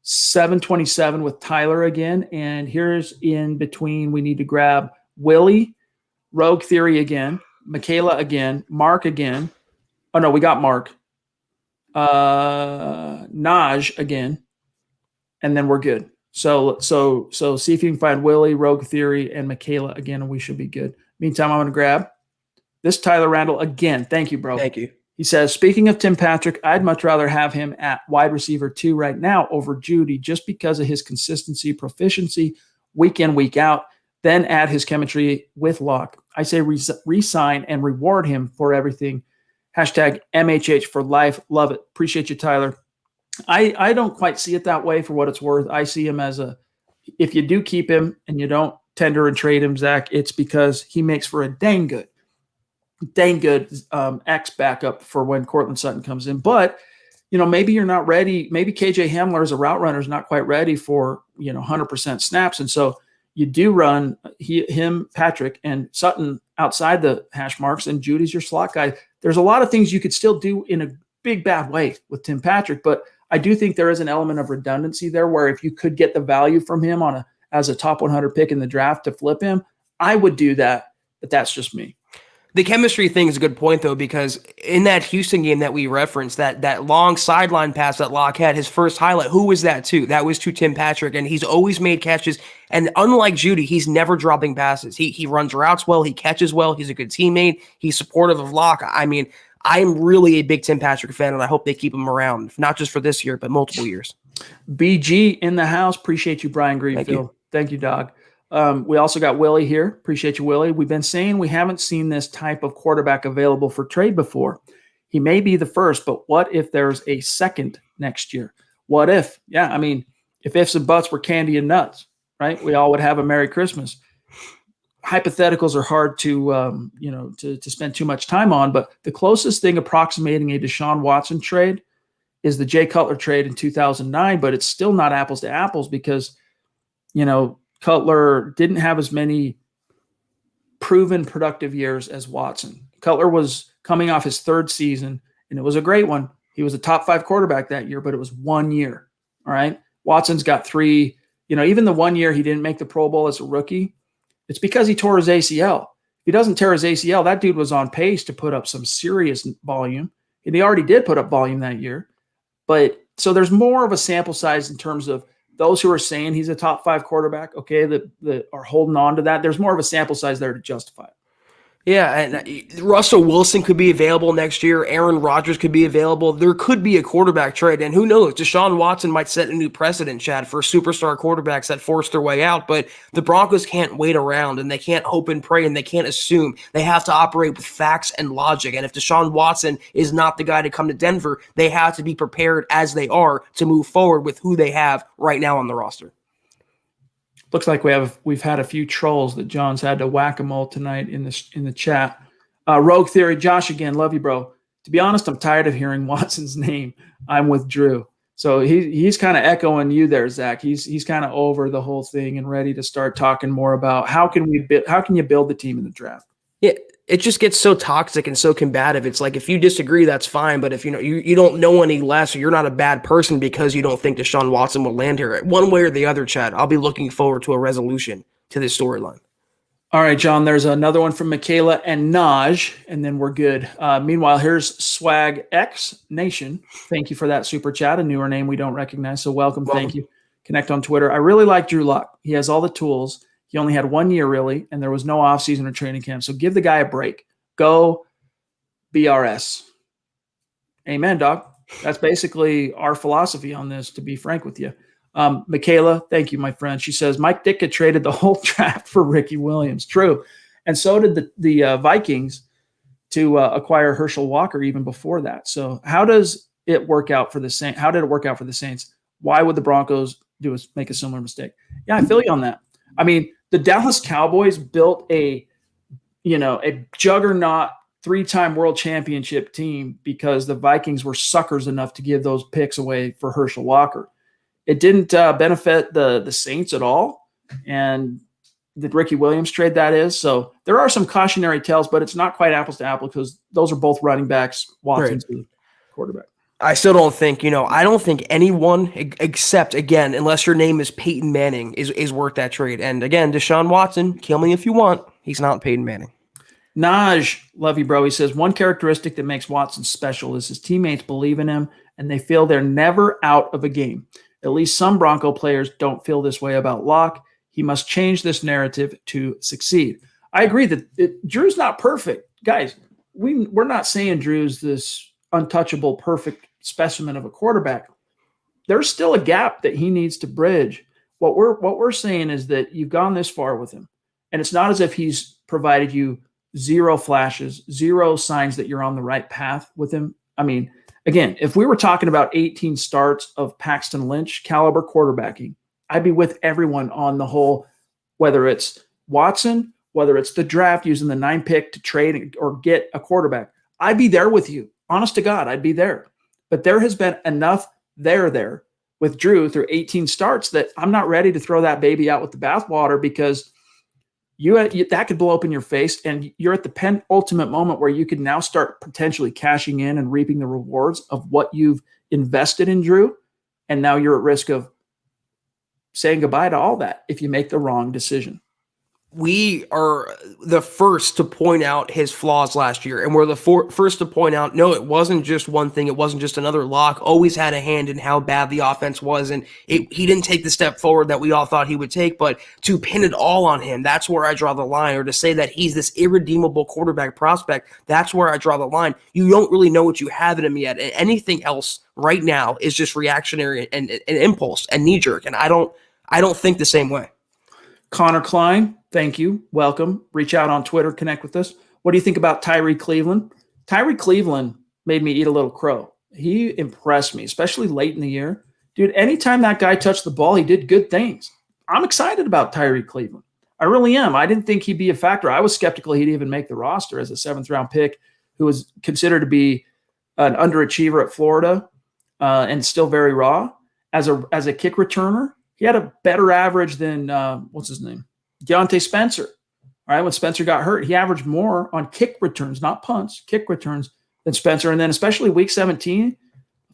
727 with Tyler again, and here's in between. We need to grab Willie, Rogue Theory again, Michaela again, Mark again. Oh no, we got Mark. Naj again, and then we're good. So see if you can find Willie, Rogue Theory, and Michaela again, and we should be good. Meantime, I'm going to grab this Tyler Randall again. Thank you, bro. Thank you. He says, speaking of Tim Patrick, I'd much rather have him at wide receiver 2 right now over Judy just because of his consistency, proficiency, week in, week out, then add his chemistry with Locke. I say re-sign and reward him for everything. Hashtag MHH for life. Love it. Appreciate you, Tyler. I don't quite see it that way for what it's worth. I see him as if you do keep him and you don't tender and trade him, Zach, it's because he makes for a dang good X backup for when Cortland Sutton comes in. But, maybe you're not ready. Maybe KJ Hamler as a route runner is not quite ready for, 100% snaps. And so you do run him, Patrick, and Sutton outside the hash marks, and Judy's your slot guy. There's a lot of things you could still do in a big, bad way with Tim Patrick, but I do think there is an element of redundancy there where if you could get the value from him as a top 100 pick in the draft to flip him, I would do that, but that's just me. The chemistry thing is a good point, though, because in that Houston game that we referenced, that long sideline pass that Locke had, his first highlight, who was that to? That was to Tim Patrick, and he's always made catches. And unlike Judy, he's never dropping passes. He runs routes well, he catches well, he's a good teammate, he's supportive of Locke. I mean, I'm really a big Tim Patrick fan, and I hope they keep him around, not just for this year, but multiple years. BG in the house. Appreciate you, Brian Greenfield. Thank you, dog. We also got Willie here. Appreciate you, Willie. We've been saying we haven't seen this type of quarterback available for trade before. He may be the first, but what if there's a second next year? What if? Yeah, I mean, if ifs and buts were candy and nuts, right? We all would have a Merry Christmas. Hypotheticals are hard to spend too much time on, but the closest thing approximating a Deshaun Watson trade is the Jay Cutler trade in 2009, but it's still not apples to apples because, Cutler didn't have as many proven productive years as Watson. Cutler was coming off his third season, and it was a great one. He was a top 5 quarterback that year, but it was 1 year. All right. Watson's got 3, even the 1 year he didn't make the Pro Bowl as a rookie, it's because he tore his ACL. If he doesn't tear his ACL, that dude was on pace to put up some serious volume. And he already did put up volume that year. But so there's more of a sample size in terms of those who are saying he's a top 5 quarterback, okay, that are holding on to that. There's more of a sample size there to justify it. Yeah, and Russell Wilson could be available next year. Aaron Rodgers could be available. There could be a quarterback trade, and who knows? Deshaun Watson might set a new precedent, Chad, for superstar quarterbacks that force their way out. But the Broncos can't wait around, and they can't hope and pray, and they can't assume. They have to operate with facts and logic. And if Deshaun Watson is not the guy to come to Denver, they have to be prepared as they are to move forward with who they have right now on the roster. Looks like we've had a few trolls that John's had to whack-a-mole tonight in the chat. Rogue Theory, Josh again, love you, bro. To be honest, I'm tired of hearing Watson's name. I'm with Drew. So he's kind of echoing you there, Zach. He's kind of over the whole thing and ready to start talking more about how can you build the team in the draft. Yeah, it just gets so toxic and so combative. It's like if you disagree, that's fine. But if you don't know any less, or you're not a bad person because you don't think Deshaun Watson will land here, one way or the other, Chad, I'll be looking forward to a resolution to this storyline. All right, John, there's another one from Michaela and Naj, and then we're good. Meanwhile, here's Swag X Nation. Thank you for that super chat, a newer name we don't recognize. So welcome. Thank you. Connect on Twitter. I really like Drew Lock. He has all the tools. He only had 1 year, really, and there was no offseason or training camp. So give the guy a break. Go BRS. Amen, dog. That's basically our philosophy on this, to be frank with you. Michaela, thank you, my friend. She says, Mike Ditka traded the whole draft for Ricky Williams. True. And so did the Vikings to acquire Herschel Walker even before that. So how does it work out for the Saints? How did it work out for the Saints? Why would the Broncos make a similar mistake? Yeah, I feel you on that. I mean, the Dallas Cowboys built a juggernaut 3-time world championship team because the Vikings were suckers enough to give those picks away for Herschel Walker. It didn't benefit the Saints at all. And the Ricky Williams trade, that is. So there are some cautionary tales, but it's not quite apples to apples because those are both running backs. Watson's the quarterback. I still don't think, I don't think anyone except, again, unless your name is Peyton Manning, is worth that trade. And again, Deshaun Watson, kill me if you want. He's not Peyton Manning. Naj, love you, bro. He says, one characteristic that makes Watson special is his teammates believe in him and they feel they're never out of a game. At least some Bronco players don't feel this way about Locke. He must change this narrative to succeed. I agree that Drew's not perfect. Guys, we're not saying Drew's this untouchable, perfect specimen of a quarterback. There's still a gap that he needs to bridge. What we're saying is that you've gone this far with him, and it's not as if he's provided you zero flashes, zero signs that you're on the right path with him. I mean, again, if we were talking about 18 starts of Paxton Lynch caliber quarterbacking, I'd be with everyone on the whole, whether it's Watson, whether it's the draft using the 9 pick to trade or get a quarterback. I'd be there with you. Honest to God, I'd be there. But there has been enough there with Drew through 18 starts that I'm not ready to throw that baby out with the bathwater, because that could blow up in your face, and you're at the penultimate moment where you could now start potentially cashing in and reaping the rewards of what you've invested in Drew, and now you're at risk of saying goodbye to all that if you make the wrong decision. We are the first to point out his flaws last year, and we're the first to point out, no, it wasn't just one thing. It wasn't just another Lock. Always had a hand in how bad the offense was, and he didn't take the step forward that we all thought he would take, but to pin it all on him, that's where I draw the line, or to say that he's this irredeemable quarterback prospect, that's where I draw the line. You don't really know what you have in him yet, and anything else right now is just reactionary and impulse and knee-jerk, and I don't think the same way. Connor Klein, thank you. Welcome. Reach out on Twitter. Connect with us. What do you think about Tyree Cleveland? Tyree Cleveland made me eat a little crow. He impressed me, especially late in the year. Dude, anytime that guy touched the ball, he did good things. I'm excited about Tyree Cleveland. I really am. I didn't think he'd be a factor. I was skeptical he'd even make the roster as a 7th-round pick who was considered to be an underachiever at Florida and still very raw. As a kick returner, he had a better average than, what's his name? Deontay Spencer. All right, when Spencer got hurt, he averaged more on kick returns, not punts, kick returns than Spencer. And then especially week 17,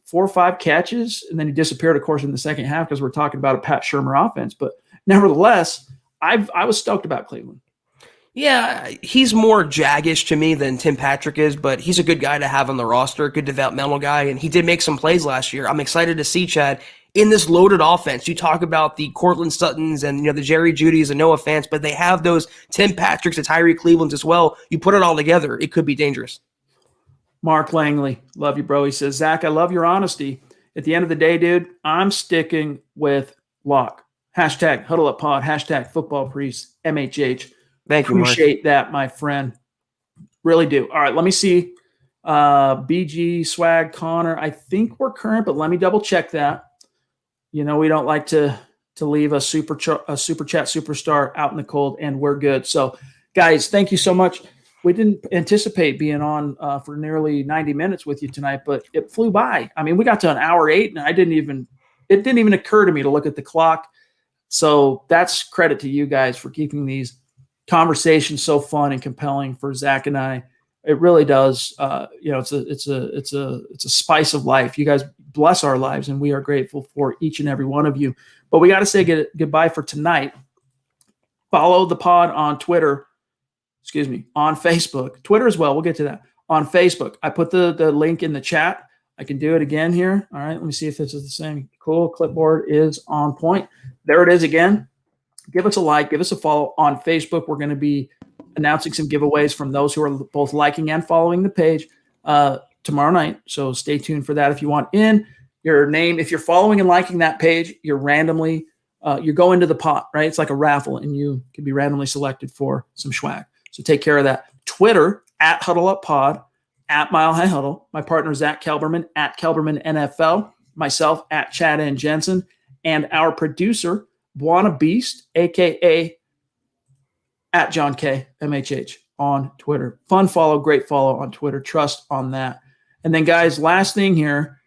4 or 5 catches, and then he disappeared, of course, in the second half because we're talking about a Pat Shurmur offense. But nevertheless, I was stoked about Cleveland. Yeah, he's more Jaggish to me than Tim Patrick is, but he's a good guy to have on the roster, good developmental guy, and he did make some plays last year. I'm excited to see Chad in this loaded offense. You talk about the Cortland Suttons and the Jerry Judys and Noah Fants, but they have those Tim Patricks and Tyree Clevelands as well. You put it all together, it could be dangerous. Mark Langley, love you, bro. He says, Zach, I love your honesty. At the end of the day, dude, I'm sticking with Locke. Hashtag Huddle Up Pod, hashtag Football Priest, MHH. Thank you, Mark. Appreciate that, my friend. Really do. All right, let me see. BG, Swag, Connor. I think we're current, but let me double check that. We don't like to leave a super chat superstar out in the cold, and we're good. So, guys, thank you so much. We didn't anticipate being on for nearly 90 minutes with you tonight, but it flew by. I mean, we got to an hour 8, and it didn't even occur to me to look at the clock. So that's credit to you guys for keeping these conversations so fun and compelling for Zach and I. It really does. It's a spice of life. You guys bless our lives, and we are grateful for each and every one of you. But we got to say goodbye for tonight. Follow the pod on Twitter. On Facebook, Twitter as well. We'll get to that. On Facebook, I put the link in the chat. I can do it again here. All right, let me see if this is the same. Cool. Clipboard is on point. There it is again. Give us a like. Give us a follow on Facebook. We're going to be announcing some giveaways from those who are both liking and following the page tomorrow night. So stay tuned for that. If you want in your name, if you're following and liking that page, you're randomly, you go into the pot, right? It's like a raffle, and you can be randomly selected for some swag. So take care of that. Twitter, at Huddle Up Pod, at Mile High Huddle. My partner, Zack Kelberman, at Kelberman NFL. Myself, at Chad and Jensen. And our producer, Buana Beast, a.k.a. at John K. MHH on Twitter. Fun follow, great follow on Twitter. Trust on that. And then, guys, last thing here.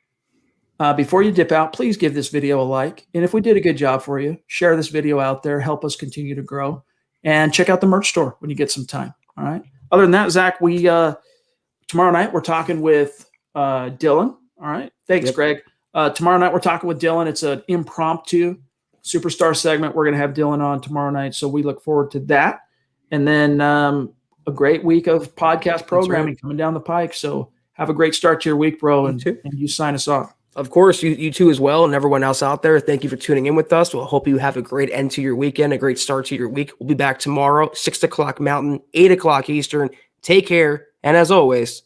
Before you dip out, please give this video a like. And if we did a good job for you, share this video out there. Help us continue to grow. And check out the merch store when you get some time. All right. Other than that, Zach, we tomorrow night we're talking with Dylan All right. Thanks, Yep. Greg. Tomorrow night, we're talking with Dylan. It's an impromptu superstar segment. We're going to have Dylan on tomorrow night. So we look forward to that. And then a great week of podcast programming coming down the pike. So have a great start to your week, bro. And you sign us off. Of course, you too as well, and everyone else out there. Thank you for tuning in with us. We'll hope you have a great end to your weekend, a great start to your week. We'll be back tomorrow, 6 o'clock Mountain, 8 o'clock Eastern. Take care, and as always,